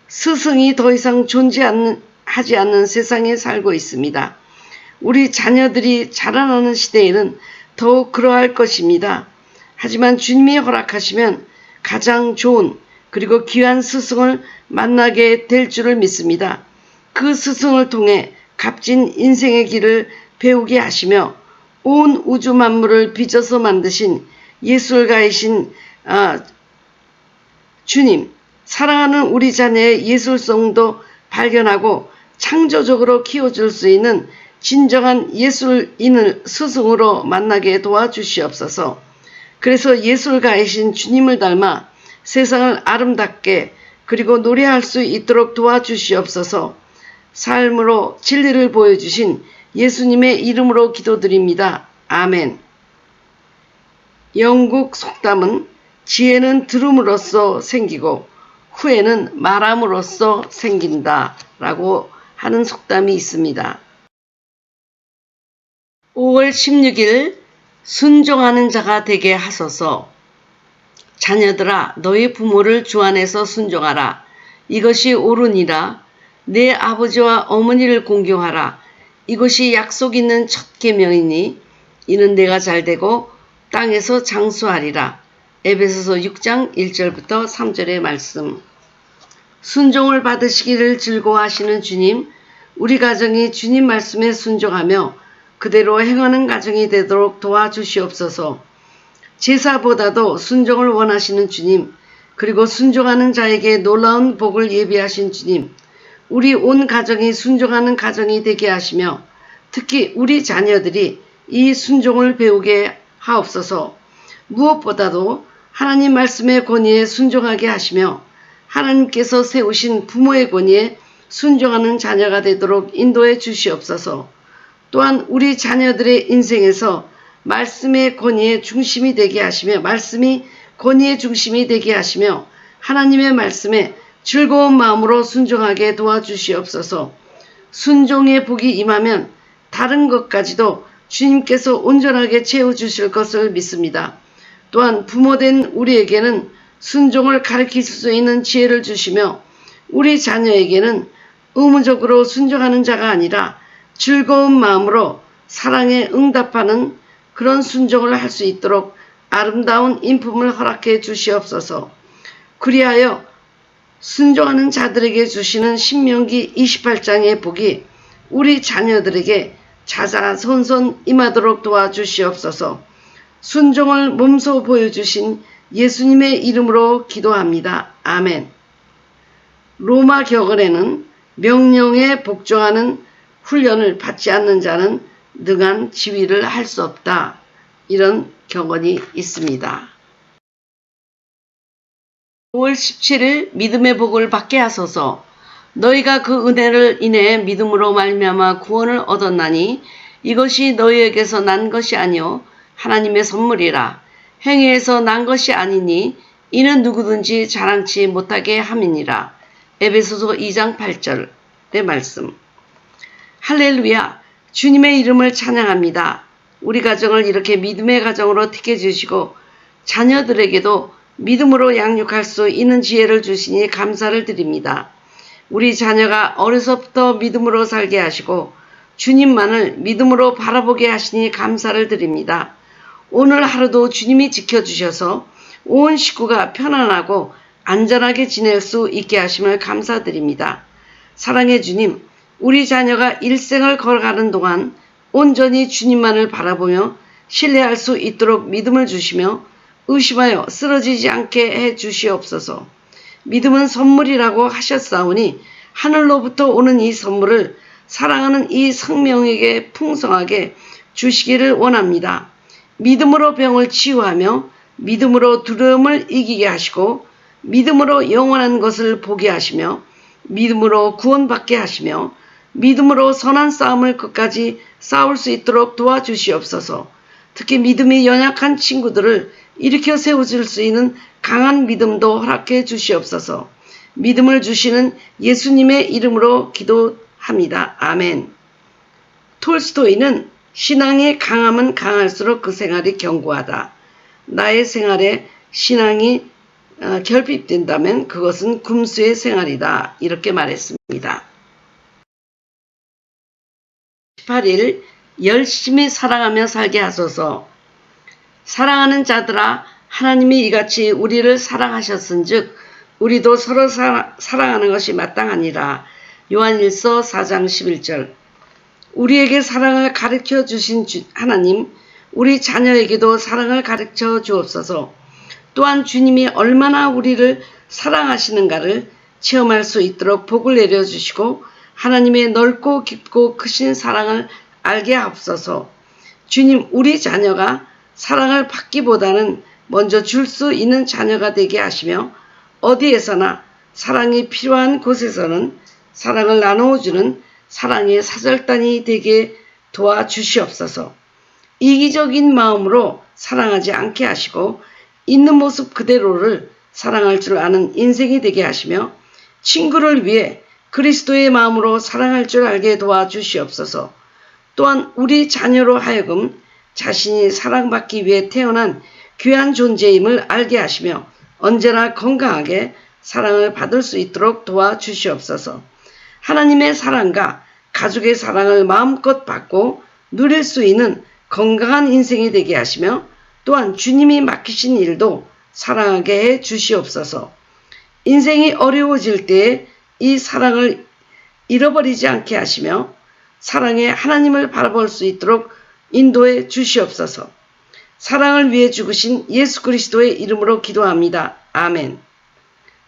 스승이 더 이상 존재하지 않는 세상에 살고 있습니다. 우리 자녀들이 자라나는 시대에는 더욱 그러할 것입니다. 하지만 주님이 허락하시면 가장 좋은 그리고 귀한 스승을 만나게 될 줄을 믿습니다. 그 스승을 통해 값진 인생의 길을 배우게 하시며 온 우주 만물을 빚어서 만드신 예술가이신 주님, 사랑하는 우리 자녀의 예술성도 발견하고 창조적으로 키워줄 수 있는 진정한 예술인을 스승으로 만나게 도와주시옵소서. 그래서 예술가이신 주님을 닮아 세상을 아름답게 그리고 노래할 수 있도록 도와주시옵소서. 삶으로 진리를 보여주신 예수님의 이름으로 기도드립니다. 아멘. 영국 속담은 지혜는 들음으로써 생기고 후회는 말함으로써 생긴다 라고 하는 속담이 있습니다. 5월 16일 순종하는 자가 되게 하소서. 자녀들아 너희 부모를 주 안에서 순종하라. 이것이 옳으니라. 내 아버지와 어머니를 공경하라. 이것이 약속 있는 첫 계명이니 이는 내가 잘되고 땅에서 장수하리라. 에베소서 6장 1절부터 3절의 말씀. 순종을 받으시기를 즐거워하시는 주님, 우리 가정이 주님 말씀에 순종하며 그대로 행하는 가정이 되도록 도와주시옵소서. 제사보다도 순종을 원하시는 주님, 그리고 순종하는 자에게 놀라운 복을 예비하신 주님, 우리 온 가정이 순종하는 가정이 되게 하시며 특히 우리 자녀들이 이 순종을 배우게 하옵소서. 무엇보다도 하나님 말씀의 권위에 순종하게 하시며 하나님께서 세우신 부모의 권위에 순종하는 자녀가 되도록 인도해 주시옵소서. 또한 우리 자녀들의 인생에서 말씀의 권위의 중심이 되게 하시며 말씀이 권위의 중심이 되게 하시며 하나님의 말씀에 즐거운 마음으로 순종하게 도와주시옵소서. 순종의 복이 임하면 다른 것까지도 주님께서 온전하게 채워주실 것을 믿습니다. 또한 부모된 우리에게는 순종을 가르칠 수 있는 지혜를 주시며 우리 자녀에게는 의무적으로 순종하는 자가 아니라 즐거운 마음으로 사랑에 응답하는 그런 순종을 할 수 있도록 아름다운 인품을 허락해 주시옵소서. 그리하여 순종하는 자들에게 주시는 신명기 28장의 복이 우리 자녀들에게 자자손손 임하도록 도와주시옵소서. 순종을 몸소 보여주신 예수님의 이름으로 기도합니다. 아멘. 로마 격언에는 명령에 복종하는 훈련을 받지 않는 자는 능한 지휘를 할 수 없다. 이런 격언이 있습니다. 5월 17일 믿음의 복을 받게 하소서. 너희가 그 은혜를 인해 믿음으로 말미암아 구원을 얻었나니 이것이 너희에게서 난 것이 아니요 하나님의 선물이라. 행위에서 난 것이 아니니 이는 누구든지 자랑치 못하게 함이니라. 에베소서 2장 8절의 말씀. 할렐루야. 주님의 이름을 찬양합니다. 우리 가정을 이렇게 믿음의 가정으로 택해주시고 자녀들에게도 믿음으로 양육할 수 있는 지혜를 주시니 감사를 드립니다. 우리 자녀가 어려서부터 믿음으로 살게 하시고 주님만을 믿음으로 바라보게 하시니 감사를 드립니다. 오늘 하루도 주님이 지켜주셔서 온 식구가 편안하고 안전하게 지낼 수 있게 하심을 감사드립니다. 사랑의 주님, 우리 자녀가 일생을 걸어가는 동안 온전히 주님만을 바라보며 신뢰할 수 있도록 믿음을 주시며 의심하여 쓰러지지 않게 해 주시옵소서. 믿음은 선물이라고 하셨사오니 하늘로부터 오는 이 선물을 사랑하는 이 성명에게 풍성하게 주시기를 원합니다. 믿음으로 병을 치유하며 믿음으로 두려움을 이기게 하시고 믿음으로 영원한 것을 보게 하시며 믿음으로 구원받게 하시며 믿음으로 선한 싸움을 끝까지 싸울 수 있도록 도와주시옵소서. 특히 믿음이 연약한 친구들을 일으켜 세워줄 수 있는 강한 믿음도 허락해 주시옵소서. 믿음을 주시는 예수님의 이름으로 기도합니다. 아멘. 톨스토이는 신앙이 강하면 강할수록 그 생활이 견고하다. 나의 생활에 신앙이 결핍된다면 그것은 금수의 생활이다. 이렇게 말했습니다. 18일 열심히 사랑하며 살게 하소서. 사랑하는 자들아 하나님이 이같이 우리를 사랑하셨은즉 우리도 서로 사랑하는 것이 마땅하니라. 요한일서 4장 11절. 우리에게 사랑을 가르쳐 주신 하나님, 우리 자녀에게도 사랑을 가르쳐 주옵소서. 또한 주님이 얼마나 우리를 사랑하시는가를 체험할 수 있도록 복을 내려주시고 하나님의 넓고 깊고 크신 사랑을 알게 하옵소서. 주님, 우리 자녀가 사랑을 받기보다는 먼저 줄 수 있는 자녀가 되게 하시며 어디에서나 사랑이 필요한 곳에서는 사랑을 나누어주는 사랑의 사절단이 되게 도와주시옵소서. 이기적인 마음으로 사랑하지 않게 하시고 있는 모습 그대로를 사랑할 줄 아는 인생이 되게 하시며 친구를 위해 그리스도의 마음으로 사랑할 줄 알게 도와주시옵소서. 또한 우리 자녀로 하여금 자신이 사랑받기 위해 태어난 귀한 존재임을 알게 하시며 언제나 건강하게 사랑을 받을 수 있도록 도와주시옵소서. 하나님의 사랑과 가족의 사랑을 마음껏 받고 누릴 수 있는 건강한 인생이 되게 하시며 또한 주님이 맡기신 일도 사랑하게 해 주시옵소서. 인생이 어려워질 때에 이 사랑을 잃어버리지 않게 하시며 사랑의 하나님을 바라볼 수 있도록 인도해 주시옵소서. 사랑을 위해 죽으신 예수 그리스도의 이름으로 기도합니다. 아멘.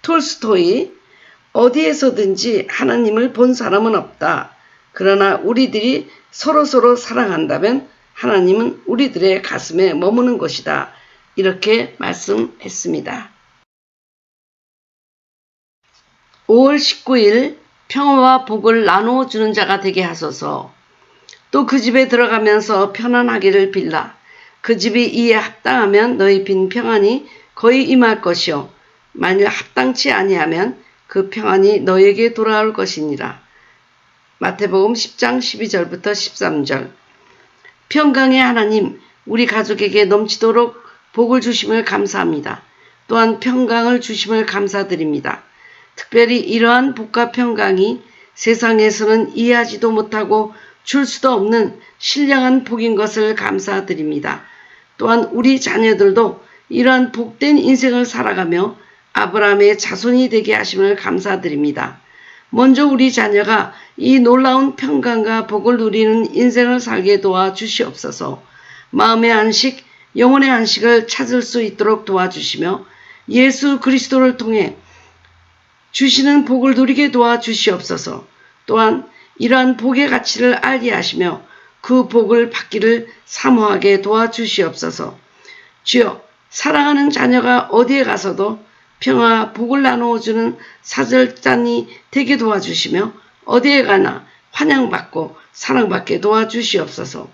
톨스토이, 어디에서든지 하나님을 본 사람은 없다. 그러나 우리들이 서로서로 사랑한다면 하나님은 우리들의 가슴에 머무는 것이다. 이렇게 말씀했습니다. 5월 19일 평화와 복을 나누어 주는 자가 되게 하소서. 또 그 집에 들어가면서 편안하기를 빌라. 그 집이 이에 합당하면 너희 빈 평안이 거의 임할 것이요 만일 합당치 아니하면 그 평안이 너에게 돌아올 것이니라. 마태복음 10장 12절부터 13절. 평강의 하나님, 우리 가족에게 넘치도록 복을 주심을 감사합니다. 또한 평강을 주심을 감사드립니다. 특별히 이러한 복과 평강이 세상에서는 이해하지도 못하고 줄 수도 없는 신령한 복인 것을 감사드립니다. 또한 우리 자녀들도 이러한 복된 인생을 살아가며 아브라함의 자손이 되게 하심을 감사드립니다. 먼저 우리 자녀가 이 놀라운 평강과 복을 누리는 인생을 살게 도와주시옵소서. 마음의 안식, 영혼의 안식을 찾을 수 있도록 도와주시며 예수 그리스도를 통해 주시는 복을 누리게 도와주시옵소서. 또한 이러한 복의 가치를 알게 하시며 그 복을 받기를 사모하게 도와주시옵소서. 주여, 사랑하는 자녀가 어디에 가서도 평화, 복을 나누어주는 사절단이 되게 도와주시며 어디에 가나 환영받고 사랑받게 도와주시옵소서.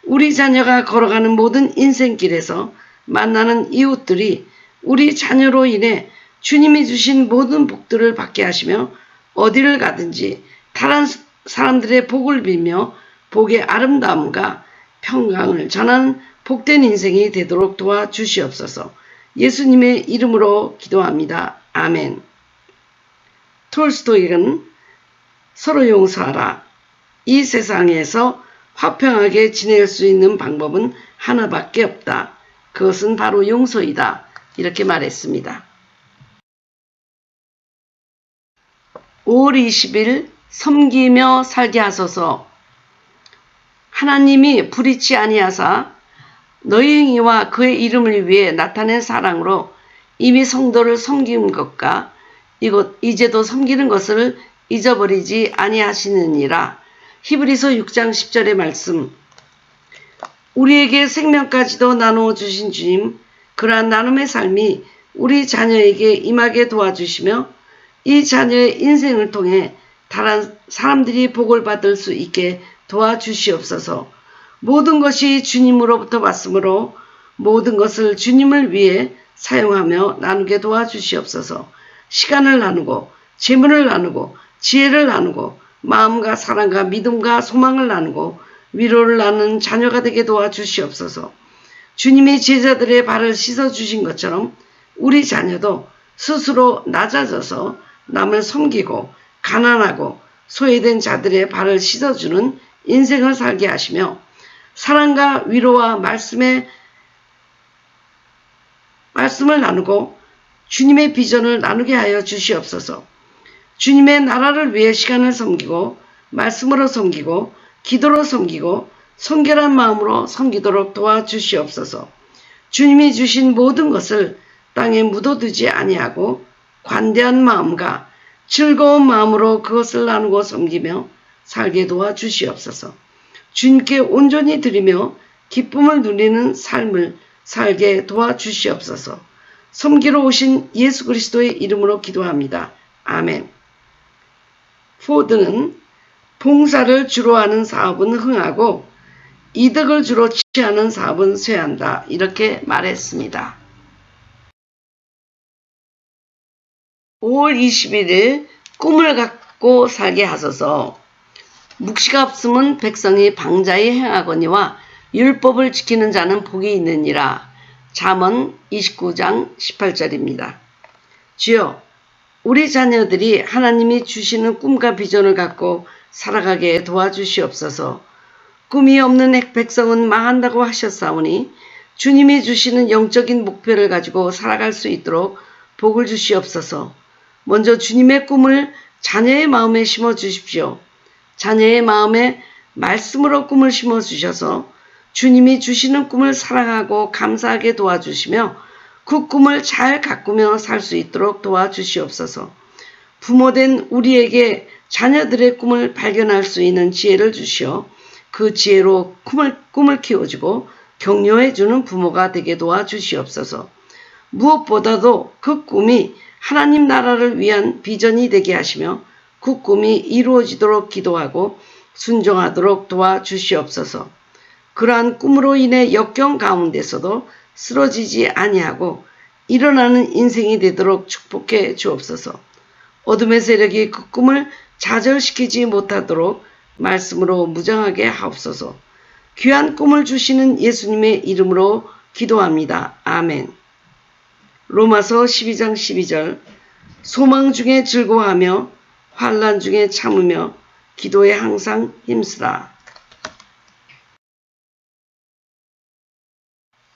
우리 자녀가 걸어가는 모든 인생길에서 만나는 이웃들이 우리 자녀로 인해 주님이 주신 모든 복들을 받게 하시며 어디를 가든지 다른 사람들의 복을 빌며 복의 아름다움과 평강을 전하는 복된 인생이 되도록 도와주시옵소서. 예수님의 이름으로 기도합니다. 아멘. 톨스토이는 서로 용서하라. 이 세상에서 화평하게 지낼 수 있는 방법은 하나밖에 없다. 그것은 바로 용서이다. 이렇게 말했습니다. 5월 20일 섬기며 살게 하소서. 하나님이 불의치 아니하사 너희 행위와 그의 이름을 위해 나타낸 사랑으로 이미 성도를 섬긴 것과 이제도 섬기는 것을 잊어버리지 아니하시느니라. 히브리서 6장 10절의 말씀. 우리에게 생명까지도 나누어 주신 주님, 그러한 나눔의 삶이 우리 자녀에게 임하게 도와주시며 이 자녀의 인생을 통해 다른 사람들이 복을 받을 수 있게 도와주시옵소서. 모든 것이 주님으로부터 왔으므로 모든 것을 주님을 위해 사용하며 나누게 도와주시옵소서. 시간을 나누고 재물을 나누고 지혜를 나누고 마음과 사랑과 믿음과 소망을 나누고 위로를 나누는 자녀가 되게 도와주시옵소서. 주님이 제자들의 발을 씻어주신 것처럼 우리 자녀도 스스로 낮아져서 남을 섬기고 가난하고 소외된 자들의 발을 씻어주는 인생을 살게 하시며 사랑과 위로와 말씀을 나누고 주님의 비전을 나누게 하여 주시옵소서. 주님의 나라를 위해 시간을 섬기고 말씀으로 섬기고 기도로 섬기고 성결한 마음으로 섬기도록 도와주시옵소서. 주님이 주신 모든 것을 땅에 묻어두지 아니하고 관대한 마음과 즐거운 마음으로 그것을 나누고 섬기며 살게 도와주시옵소서. 주님께 온전히 드리며 기쁨을 누리는 삶을 살게 도와주시옵소서. 섬기러 오신 예수 그리스도의 이름으로 기도합니다. 아멘. 포드는 봉사를 주로 하는 사업은 흥하고 이득을 주로 취하는 사업은 쇠한다. 이렇게 말했습니다. 5월 21일 꿈을 갖고 살게 하소서. 묵시가 없으면 백성이 방자히 행하거니와 율법을 지키는 자는 복이 있느니라. 잠언 29장 18절입니다. 주여, 우리 자녀들이 하나님이 주시는 꿈과 비전을 갖고 살아가게 도와주시옵소서. 꿈이 없는 백성은 망한다고 하셨사오니 주님이 주시는 영적인 목표를 가지고 살아갈 수 있도록 복을 주시옵소서. 먼저 주님의 꿈을 자녀의 마음에 심어 주십시오. 자녀의 마음에 말씀으로 꿈을 심어 주셔서 주님이 주시는 꿈을 사랑하고 감사하게 도와주시며 그 꿈을 잘 가꾸며 살 수 있도록 도와주시옵소서. 부모된 우리에게 자녀들의 꿈을 발견할 수 있는 지혜를 주시어 그 지혜로 꿈을 키워주고 격려해주는 부모가 되게 도와주시옵소서. 무엇보다도 그 꿈이 하나님 나라를 위한 비전이 되게 하시며 그 꿈이 이루어지도록 기도하고 순종하도록 도와주시옵소서. 그러한 꿈으로 인해 역경 가운데서도 쓰러지지 아니하고 일어나는 인생이 되도록 축복해 주옵소서. 어둠의 세력이 그 꿈을 좌절시키지 못하도록 말씀으로 무장하게 하옵소서. 귀한 꿈을 주시는 예수님의 이름으로 기도합니다. 아멘. 로마서 12장 12절 소망 중에 즐거워하며 환난 중에 참으며 기도에 항상 힘쓰라.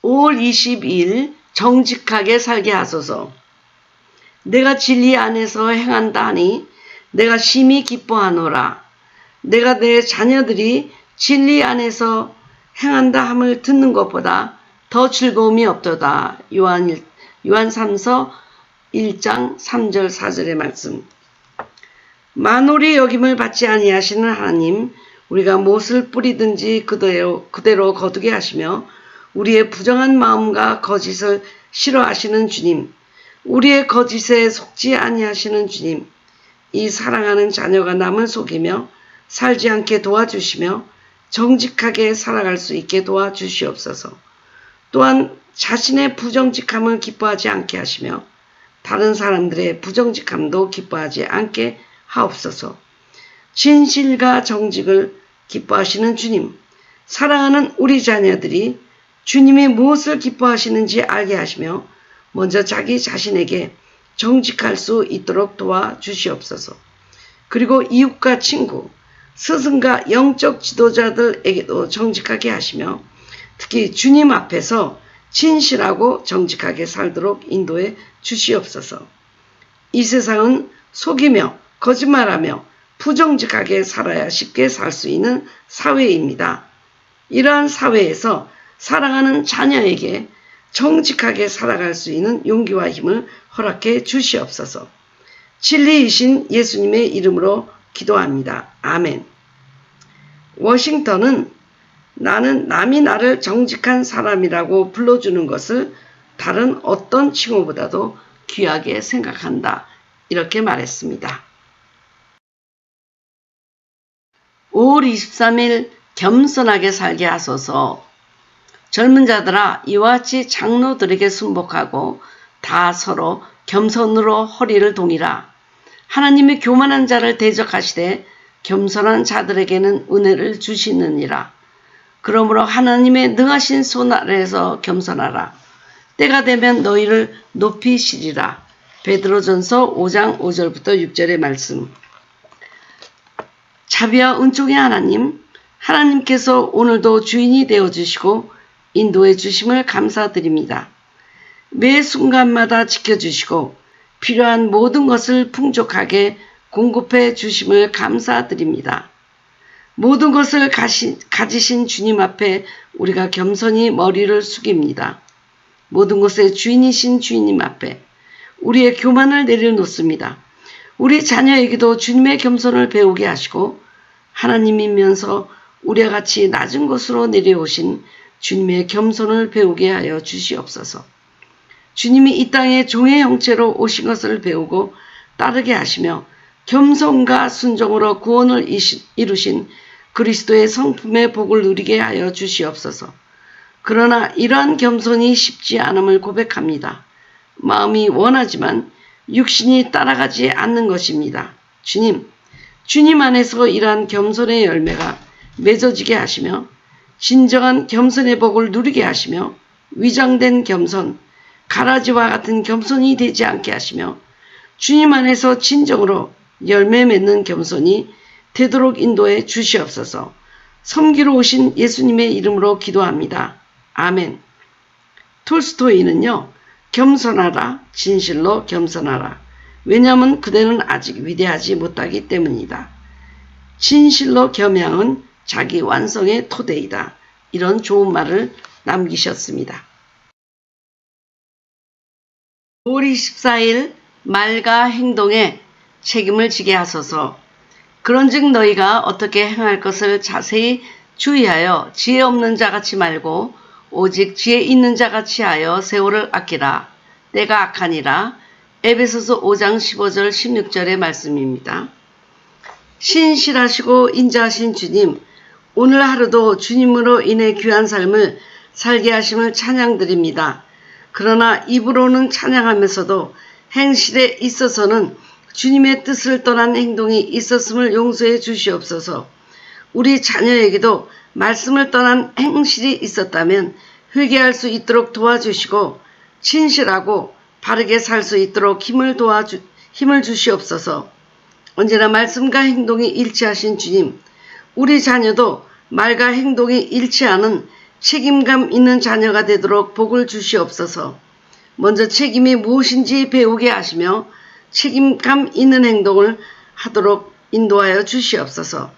5월 22일 정직하게 살게 하소서. 내가 진리 안에서 행한다 하니 내가 심히 기뻐하노라. 내가 내 자녀들이 진리 안에서 행한다 함을 듣는 것보다 더 즐거움이 없도다. 요한 3서 1장 3절 4절의 말씀. 만홀히 여김을 받지 아니하시는 하나님, 우리가 무엇을 뿌리든지 그대로 거두게 하시며 우리의 부정한 마음과 거짓을 싫어하시는 주님, 우리의 거짓에 속지 아니하시는 주님, 이 사랑하는 자녀가 남을 속이며 살지 않게 도와주시며 정직하게 살아갈 수 있게 도와주시옵소서. 또한 자신의 부정직함을 기뻐하지 않게 하시며 다른 사람들의 부정직함도 기뻐하지 않게 하옵소서. 진실과 정직을 기뻐하시는 주님, 사랑하는 우리 자녀들이 주님이 무엇을 기뻐하시는지 알게 하시며 먼저 자기 자신에게 정직할 수 있도록 도와주시옵소서. 그리고 이웃과 친구, 스승과 영적 지도자들에게도 정직하게 하시며 특히 주님 앞에서 진실하고 정직하게 살도록 인도해 주시옵소서. 이 세상은 속이며 거짓말하며 부정직하게 살아야 쉽게 살 수 있는 사회입니다. 이러한 사회에서 사랑하는 자녀에게 정직하게 살아갈 수 있는 용기와 힘을 허락해 주시옵소서. 진리이신 예수님의 이름으로 기도합니다. 아멘. 워싱턴은 나는 남이 나를 정직한 사람이라고 불러주는 것을 다른 어떤 칭호보다도 귀하게 생각한다. 이렇게 말했습니다. 5월 23일 겸손하게 살게 하소서. 젊은 자들아, 이와 같이 장로들에게 순복하고 다 서로 겸손으로 허리를 동이라. 하나님이 교만한 자를 대적하시되 겸손한 자들에게는 은혜를 주시느니라. 그러므로 하나님의 능하신 손 아래에서 겸손하라. 때가 되면 너희를 높이시리라. 베드로전서 5장 5절부터 6절의 말씀. 자비와 은총의 하나님, 하나님께서 오늘도 주인이 되어주시고 인도해 주심을 감사드립니다. 매 순간마다 지켜주시고 필요한 모든 것을 풍족하게 공급해 주심을 감사드립니다. 모든 것을 가지신 주님 앞에 우리가 겸손히 머리를 숙입니다. 모든 것의 주인이신 주님 앞에 우리의 교만을 내려놓습니다. 우리 자녀에게도 주님의 겸손을 배우게 하시고 하나님이면서 우리와 같이 낮은 곳으로 내려오신 주님의 겸손을 배우게 하여 주시옵소서. 주님이 이 땅에 종의 형체로 오신 것을 배우고 따르게 하시며 겸손과 순종으로 구원을 이루신 그리스도의 성품의 복을 누리게 하여 주시옵소서. 그러나 이러한 겸손이 쉽지 않음을 고백합니다. 마음이 원하지만 육신이 따라가지 않는 것입니다. 주님 안에서 이러한 겸손의 열매가 맺어지게 하시며 진정한 겸손의 복을 누리게 하시며 위장된 겸손, 가라지와 같은 겸손이 되지 않게 하시며 주님 안에서 진정으로 열매 맺는 겸손이 되도록 인도해 주시옵소서. 섬기러 오신 예수님의 이름으로 기도합니다. 아멘. 톨스토이는요, 겸손하라, 진실로 겸손하라. 왜냐하면 그대는 아직 위대하지 못하기 때문이다. 진실로 겸양은 자기 완성의 토대이다. 이런 좋은 말을 남기셨습니다. 5월 24일 말과 행동에 책임을 지게 하소서. 그런즉 너희가 어떻게 행할 것을 자세히 주의하여 지혜 없는 자같이 말고 오직 지혜 있는 자같이 하여 세월을 아끼라. 때가 악하니라. 에베소서 5장 15절 16절의 말씀입니다. 신실하시고 인자하신 주님, 오늘 하루도 주님으로 인해 귀한 삶을 살게 하심을 찬양드립니다. 그러나 입으로는 찬양하면서도 행실에 있어서는 주님의 뜻을 떠난 행동이 있었음을 용서해 주시옵소서. 우리 자녀에게도 말씀을 떠난 행실이 있었다면 회개할 수 있도록 도와주시고 진실하고 바르게 살 수 있도록 힘을 주시옵소서. 언제나 말씀과 행동이 일치하신 주님, 우리 자녀도 말과 행동이 일치하는 책임감 있는 자녀가 되도록 복을 주시옵소서. 먼저 책임이 무엇인지 배우게 하시며 책임감 있는 행동을 하도록 인도하여 주시옵소서.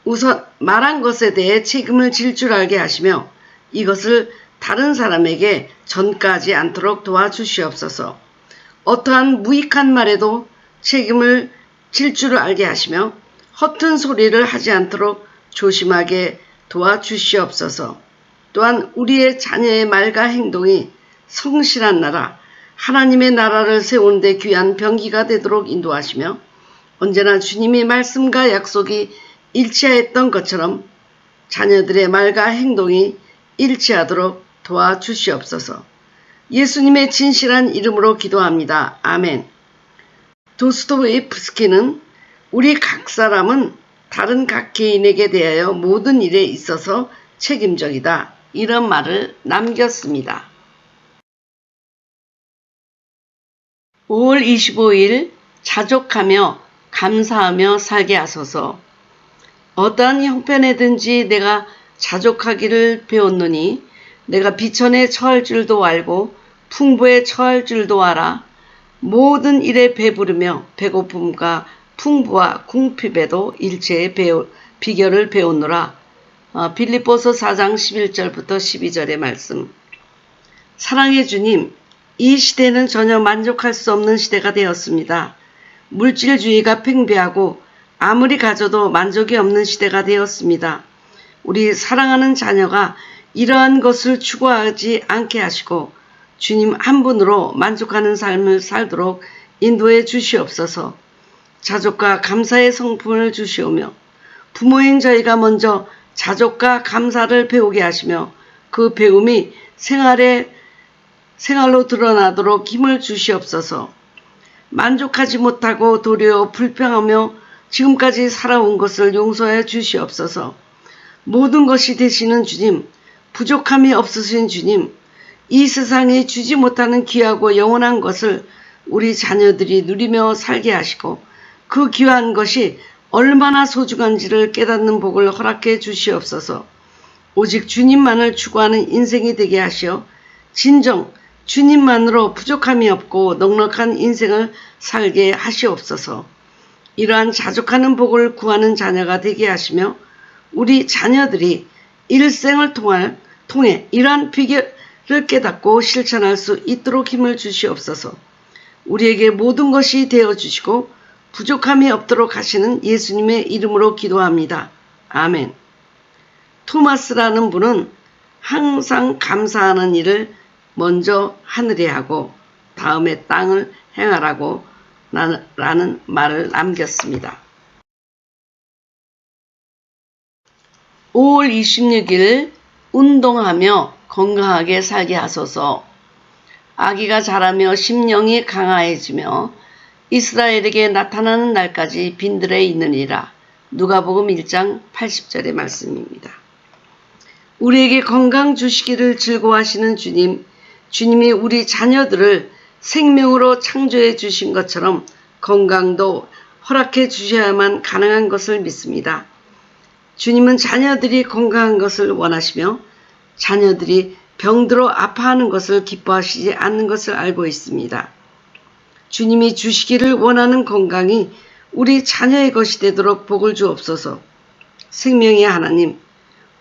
우선 말한 것에 대해 책임을 질 줄 알게 하시며 이것을 다른 사람에게 전가하지 않도록 도와주시옵소서. 어떠한 무익한 말에도 책임을 질 줄 알게 하시며 허튼 소리를 하지 않도록 조심하게 도와주시옵소서. 또한 우리의 자녀의 말과 행동이 성실한 나라, 하나님의 나라를 세우는 데 귀한 병기가 되도록 인도하시며 언제나 주님의 말씀과 약속이 일치하였던 것처럼 자녀들의 말과 행동이 일치하도록 도와주시옵소서. 예수님의 진실한 이름으로 기도합니다. 아멘. 도스토옙스키는 우리 각 사람은 다른 각 개인에게 대하여 모든 일에 있어서 책임적이다. 이런 말을 남겼습니다. 5월 25일 자족하며 감사하며 살게 하소서. 어떠한 형편에든지 내가 자족하기를 배웠노니 내가 비천에 처할 줄도 알고 풍부에 처할 줄도 알아. 모든 일에 배부르며 배고픔과 풍부와 궁핍에도 일체의 비결을 배우노라. 빌립보서 4장 11절부터 12절의 말씀. 사랑의 주님, 이 시대는 전혀 만족할 수 없는 시대가 되었습니다. 물질주의가 팽배하고 아무리 가져도 만족이 없는 시대가 되었습니다. 우리 사랑하는 자녀가 이러한 것을 추구하지 않게 하시고 주님 한 분으로 만족하는 삶을 살도록 인도해 주시옵소서. 자족과 감사의 성품을 주시오며 부모인 저희가 먼저 자족과 감사를 배우게 하시며 그 배움이 생활로 드러나도록 힘을 주시옵소서. 만족하지 못하고 도리어 불평하며 지금까지 살아온 것을 용서해 주시옵소서. 모든 것이 되시는 주님, 부족함이 없으신 주님, 이 세상에 주지 못하는 귀하고 영원한 것을 우리 자녀들이 누리며 살게 하시고 그 귀한 것이 얼마나 소중한지를 깨닫는 복을 허락해 주시옵소서. 오직 주님만을 추구하는 인생이 되게 하시어 진정 주님만으로 부족함이 없고 넉넉한 인생을 살게 하시옵소서. 이러한 자족하는 복을 구하는 자녀가 되게 하시며 우리 자녀들이 일생을 통해 이러한 비결을 깨닫고 실천할 수 있도록 힘을 주시옵소서. 우리에게 모든 것이 되어주시고 부족함이 없도록 하시는 예수님의 이름으로 기도합니다. 아멘. 토마스라는 분은 항상 감사하는 일을 먼저 하늘에 하고 다음에 땅을 행하라고 라는 말을 남겼습니다. 5월 26일 운동하며 건강하게 살게 하소서. 아기가 자라며 심령이 강화해지며 이스라엘에게 나타나는 날까지 빈들에 있느니라. 누가복음 1장 80절의 말씀입니다. 우리에게 건강 주시기를 즐거워하시는 주님이 우리 자녀들을 생명으로 창조해 주신 것처럼 건강도 허락해 주셔야만 가능한 것을 믿습니다. 주님은 자녀들이 건강한 것을 원하시며 자녀들이 병들어 아파하는 것을 기뻐하시지 않는 것을 알고 있습니다. 주님이 주시기를 원하는 건강이 우리 자녀의 것이 되도록 복을 주옵소서. 생명의 하나님,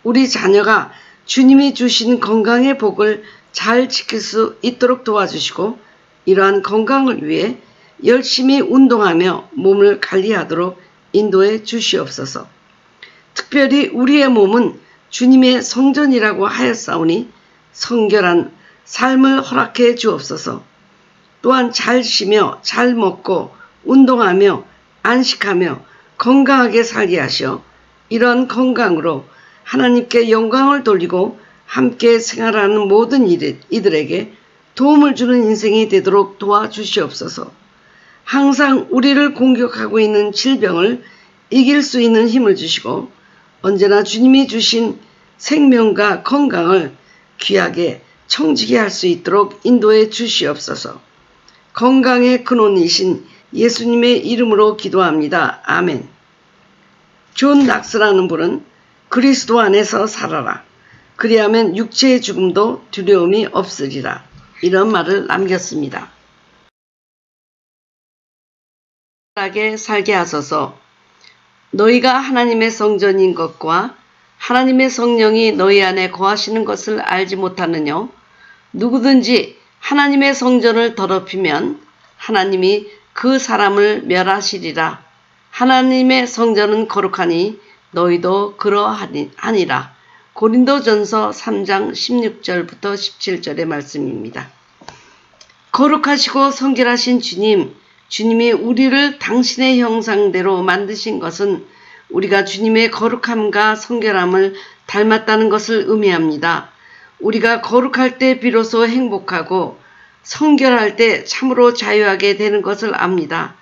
우리 자녀가 주님이 주신 건강의 복을 잘 지킬 수 있도록 도와주시고 이러한 건강을 위해 열심히 운동하며 몸을 관리하도록 인도해 주시옵소서. 특별히 우리의 몸은 주님의 성전이라고 하였사오니 성결한 삶을 허락해 주옵소서. 또한 잘 쉬며 잘 먹고 운동하며 안식하며 건강하게 살게 하시어 이러한 건강으로 하나님께 영광을 돌리고 함께 생활하는 모든 이들에게 도움을 주는 인생이 되도록 도와주시옵소서. 항상 우리를 공격하고 있는 질병을 이길 수 있는 힘을 주시고 언제나 주님이 주신 생명과 건강을 귀하게 청지게 할 수 있도록 인도해 주시옵소서. 건강의 근원이신 예수님의 이름으로 기도합니다. 아멘. 존 낙스라는 분은 그리스도 안에서 살아라. 그리하면 육체의 죽음도 두려움이 없으리라. 이런 말을 남겼습니다. 하게 살게 하소서. 너희가 하나님의 성전인 것과 하나님의 성령이 너희 안에 거하시는 것을 알지 못하느뇨? 누구든지 하나님의 성전을 더럽히면 하나님이 그 사람을 멸하시리라. 하나님의 성전은 거룩하니 너희도 그러하니라. 고린도전서 3장 16절부터 17절의 말씀입니다. 거룩하시고 성결하신 주님이 우리를 당신의 형상대로 만드신 것은 우리가 주님의 거룩함과 성결함을 닮았다는 것을 의미합니다. 우리가 거룩할 때 비로소 행복하고 성결할 때 참으로 자유하게 되는 것을 압니다.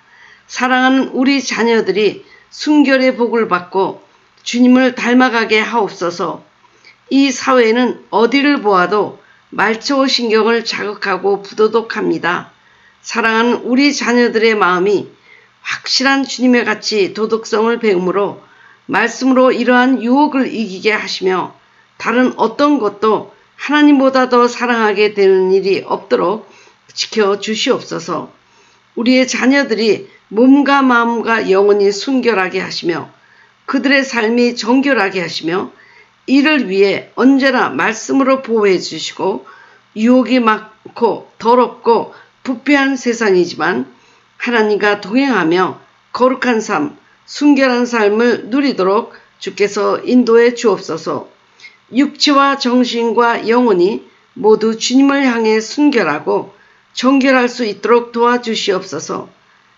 사랑하는 우리 자녀들이 순결의 복을 받고 주님을 닮아가게 하옵소서. 이 사회는 어디를 보아도 말초신경을 자극하고 부도덕합니다. 사랑하는 우리 자녀들의 마음이 확실한 주님의 가치 도덕성을 배우므로 말씀으로 이러한 유혹을 이기게 하시며 다른 어떤 것도 하나님보다 더 사랑하게 되는 일이 없도록 지켜주시옵소서. 우리의 자녀들이 몸과 마음과 영혼이 순결하게 하시며 그들의 삶이 정결하게 하시며 이를 위해 언제나 말씀으로 보호해 주시고 유혹이 많고 더럽고 부패한 세상이지만 하나님과 동행하며 거룩한 삶, 순결한 삶을 누리도록 주께서 인도해 주옵소서. 육체와 정신과 영혼이 모두 주님을 향해 순결하고 정결할 수 있도록 도와주시옵소서.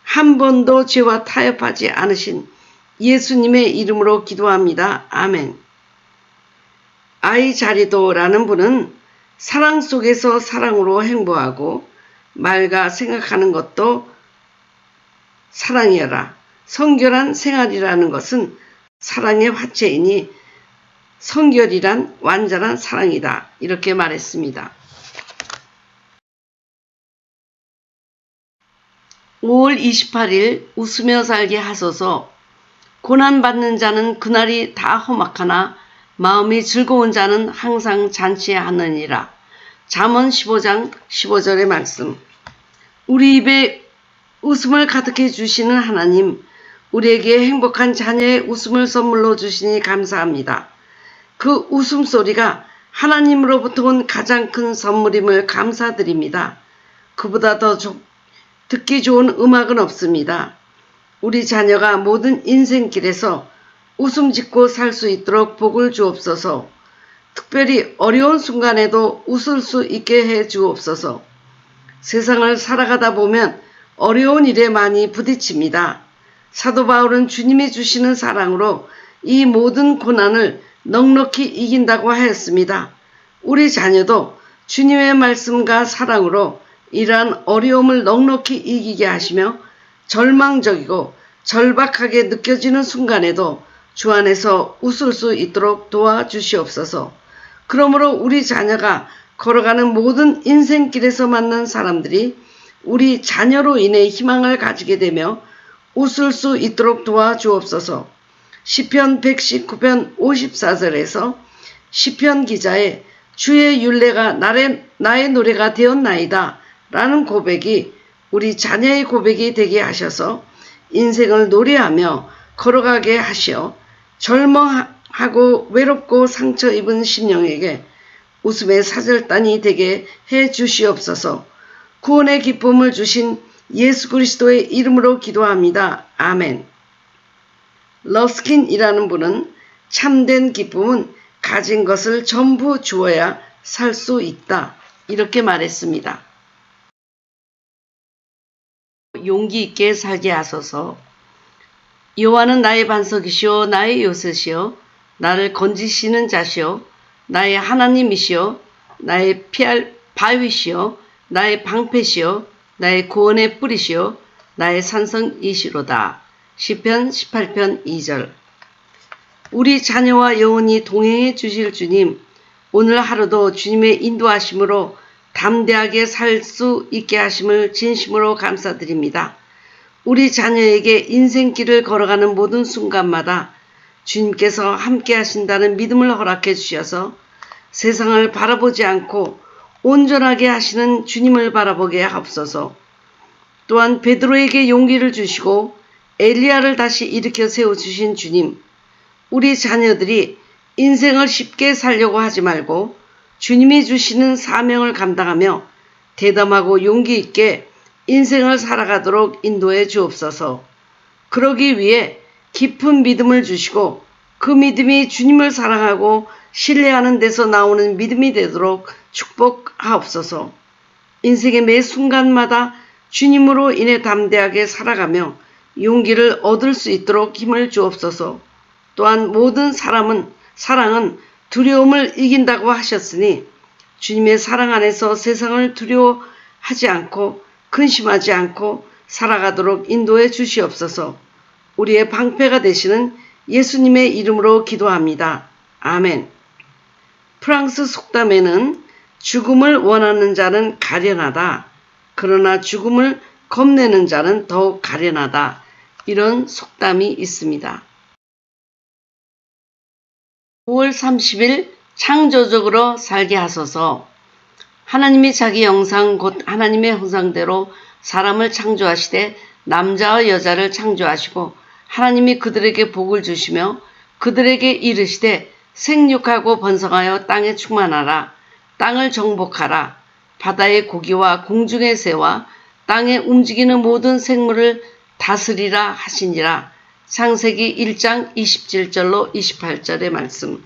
한 번도 죄와 타협하지 않으신 예수님의 이름으로 기도합니다. 아멘. 아이자리도라는 분은 사랑 속에서 사랑으로 행보하고 말과 생각하는 것도 사랑이여라. 성결한 생활이라는 것은 사랑의 화체이니 성결이란 완전한 사랑이다. 이렇게 말했습니다. 5월 28일 웃으며 살게 하소서. 고난받는 자는 그날이 다 험악하나 마음이 즐거운 자는 항상 잔치하느니라. 잠언 15장 15절의 말씀. 우리 입에 웃음을 가득해 주시는 하나님, 우리에게 행복한 자녀의 웃음을 선물로 주시니 감사합니다. 그 웃음소리가 하나님으로부터 온 가장 큰 선물임을 감사드립니다. 그보다 더 듣기 좋은 음악은 없습니다. 우리 자녀가 모든 인생길에서 웃음 짓고 살 수 있도록 복을 주옵소서. 특별히 어려운 순간에도 웃을 수 있게 해 주옵소서. 세상을 살아가다 보면 어려운 일에 많이 부딪힙니다. 사도 바울은 주님이 주시는 사랑으로 이 모든 고난을 넉넉히 이긴다고 하였습니다. 우리 자녀도 주님의 말씀과 사랑으로 이러한 어려움을 넉넉히 이기게 하시며 절망적이고 절박하게 느껴지는 순간에도 주 안에서 웃을 수 있도록 도와주시옵소서. 그러므로 우리 자녀가 걸어가는 모든 인생길에서 만난 사람들이 우리 자녀로 인해 희망을 가지게 되며 웃을 수 있도록 도와주옵소서. 시편 119편 54절에서 시편 기자의 주의 율례가 나의 노래가 되었나이다 라는 고백이 우리 자녀의 고백이 되게 하셔서 인생을 노래하며 걸어가게 하시어 절망하고 외롭고 상처 입은 심령에게 웃음의 사절단이 되게 해 주시옵소서. 구원의 기쁨을 주신 예수 그리스도의 이름으로 기도합니다. 아멘. 러스킨이라는 분은 참된 기쁨은 가진 것을 전부 주어야 살 수 있다. 이렇게 말했습니다. 용기 있게 살게 하소서. 여호와는 나의 반석이시오 나의 요새시오 나를 건지시는 자시오 나의 하나님이시오 나의 피할 바위시오 나의 방패시오 나의 구원의 뿌리시오 나의 산성이시로다. 시편 18편 2절. 우리 자녀와 영원히 동행해 주실 주님, 오늘 하루도 주님의 인도하심으로 담대하게 살 수 있게 하심을 진심으로 감사드립니다. 우리 자녀에게 인생길을 걸어가는 모든 순간마다 주님께서 함께 하신다는 믿음을 허락해 주셔서 세상을 바라보지 않고 온전하게 하시는 주님을 바라보게 하옵소서. 또한 베드로에게 용기를 주시고 엘리야를 다시 일으켜 세워주신 주님, 우리 자녀들이 인생을 쉽게 살려고 하지 말고 주님이 주시는 사명을 감당하며 대담하고 용기 있게 인생을 살아가도록 인도해 주옵소서. 그러기 위해 깊은 믿음을 주시고 그 믿음이 주님을 사랑하고 신뢰하는 데서 나오는 믿음이 되도록 축복하옵소서. 인생의 매 순간마다 주님으로 인해 담대하게 살아가며 용기를 얻을 수 있도록 힘을 주옵소서. 또한 모든 사랑은 두려움을 이긴다고 하셨으니 주님의 사랑 안에서 세상을 두려워하지 않고 근심하지 않고 살아가도록 인도해 주시옵소서. 우리의 방패가 되시는 예수님의 이름으로 기도합니다. 아멘. 프랑스 속담에는 죽음을 원하는 자는 가련하다. 그러나 죽음을 겁내는 자는 더욱 가련하다. 이런 속담이 있습니다. 5월 30일 창조적으로 살게 하소서. 하나님이 자기 형상 곧 하나님의 형상대로 사람을 창조하시되 남자와 여자를 창조하시고 하나님이 그들에게 복을 주시며 그들에게 이르시되 생육하고 번성하여 땅에 충만하라. 땅을 정복하라. 바다의 고기와 공중의 새와 땅에 움직이는 모든 생물을 다스리라 하시니라. 창세기 1장 27절로 28절의 말씀.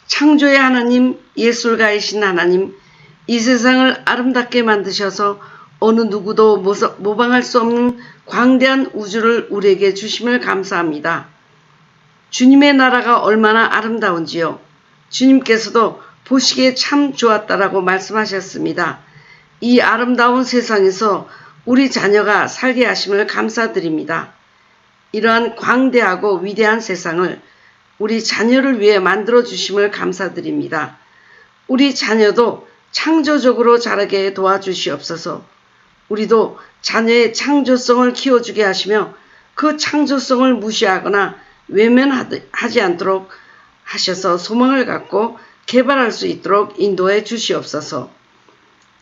창조의 하나님, 예술가이신 하나님, 이 세상을 아름답게 만드셔서 어느 누구도 모방할 수 없는 광대한 우주를 우리에게 주심을 감사합니다. 주님의 나라가 얼마나 아름다운지요. 주님께서도 보시기에 참 좋았다라고 말씀하셨습니다. 이 아름다운 세상에서 우리 자녀가 살게 하심을 감사드립니다. 이러한 광대하고 위대한 세상을 우리 자녀를 위해 만들어 주심을 감사드립니다. 우리 자녀도 창조적으로 자라게 도와주시옵소서. 우리도 자녀의 창조성을 키워주게 하시며 그 창조성을 무시하거나 외면하지 않도록 하셔서 소망을 갖고 개발할 수 있도록 인도해 주시옵소서.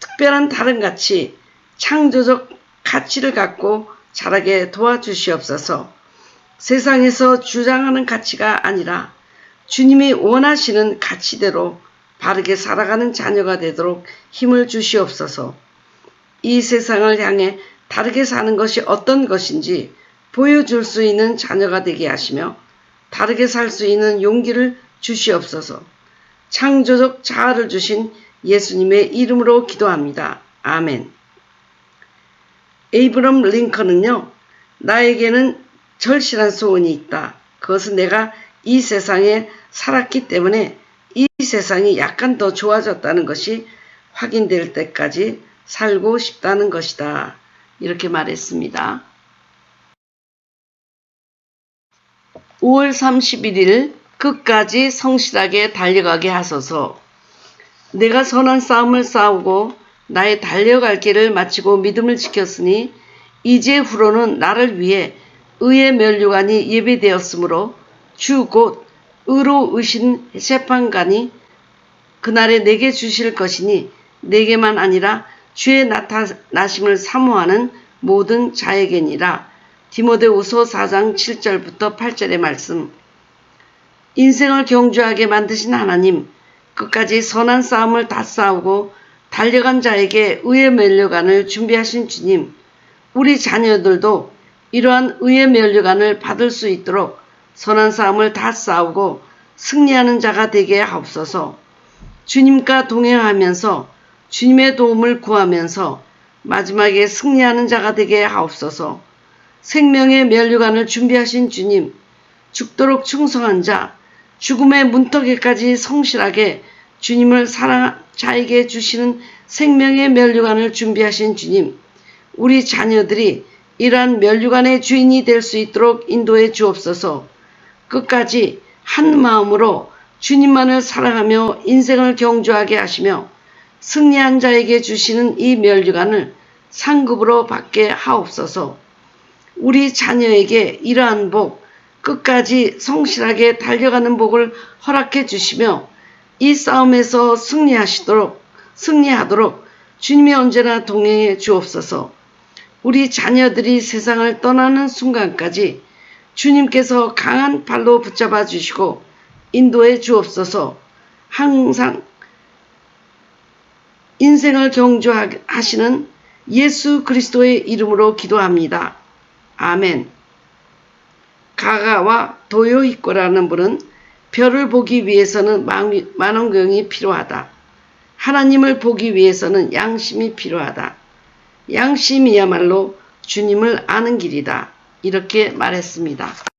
특별한 다른 가치, 창조적 가치를 갖고 자라게 도와주시옵소서. 세상에서 주장하는 가치가 아니라 주님이 원하시는 가치대로 바르게 살아가는 자녀가 되도록 힘을 주시옵소서. 이 세상을 향해 다르게 사는 것이 어떤 것인지 보여줄 수 있는 자녀가 되게 하시며 다르게 살 수 있는 용기를 주시옵소서. 창조적 자아를 주신 예수님의 이름으로 기도합니다. 아멘. 에이브럼 링컨은요, 나에게는 절실한 소원이 있다. 그것은 내가 이 세상에 살았기 때문에 이 세상이 약간 더 좋아졌다는 것이 확인될 때까지 살고 싶다는 것이다. 이렇게 말했습니다. 5월 31일 끝까지 성실하게 달려가게 하소서. 내가 선한 싸움을 싸우고 나의 달려갈 길을 마치고 믿음을 지켰으니 이제후로는 나를 위해 의의 면류관이 예비되었으므로 주 곧 의로우신 재판관이 그날에 내게 주실 것이니 내게만 아니라 주의 나타나심을 사모하는 모든 자에게니라. 디모데후서 4장 7절부터 8절의 말씀. 인생을 경주하게 만드신 하나님, 끝까지 선한 싸움을 다 싸우고 달려간 자에게 의의 면류관을 준비하신 주님, 우리 자녀들도 이러한 의의 면류관을 받을 수 있도록 선한 싸움을 다 싸우고 승리하는 자가 되게 하옵소서. 주님과 동행하면서 주님의 도움을 구하면서 마지막에 승리하는 자가 되게 하옵소서. 생명의 면류관을 준비하신 주님, 죽도록 충성한 자, 죽음의 문턱에까지 성실하게 주님을 사랑한 자에게 주시는 생명의 면류관을 준비하신 주님, 우리 자녀들이 이러한 면류관의 주인이 될 수 있도록 인도해 주옵소서. 끝까지 한 마음으로 주님만을 사랑하며 인생을 경주하게 하시며 승리한 자에게 주시는 이 면류관을 상급으로 받게 하옵소서. 우리 자녀에게 이러한 복, 끝까지 성실하게 달려가는 복을 허락해 주시며 이 싸움에서 승리하도록 주님이 언제나 동행해 주옵소서. 우리 자녀들이 세상을 떠나는 순간까지 주님께서 강한 발로 붙잡아 주시고 인도해 주옵소서. 항상 인생을 경주하시는 예수 그리스도의 이름으로 기도합니다. 아멘. 가가와 도요히코라는 분은 별을 보기 위해서는 망원경이 필요하다. 하나님을 보기 위해서는 양심이 필요하다. 양심이야말로 주님을 아는 길이다. 이렇게 말했습니다.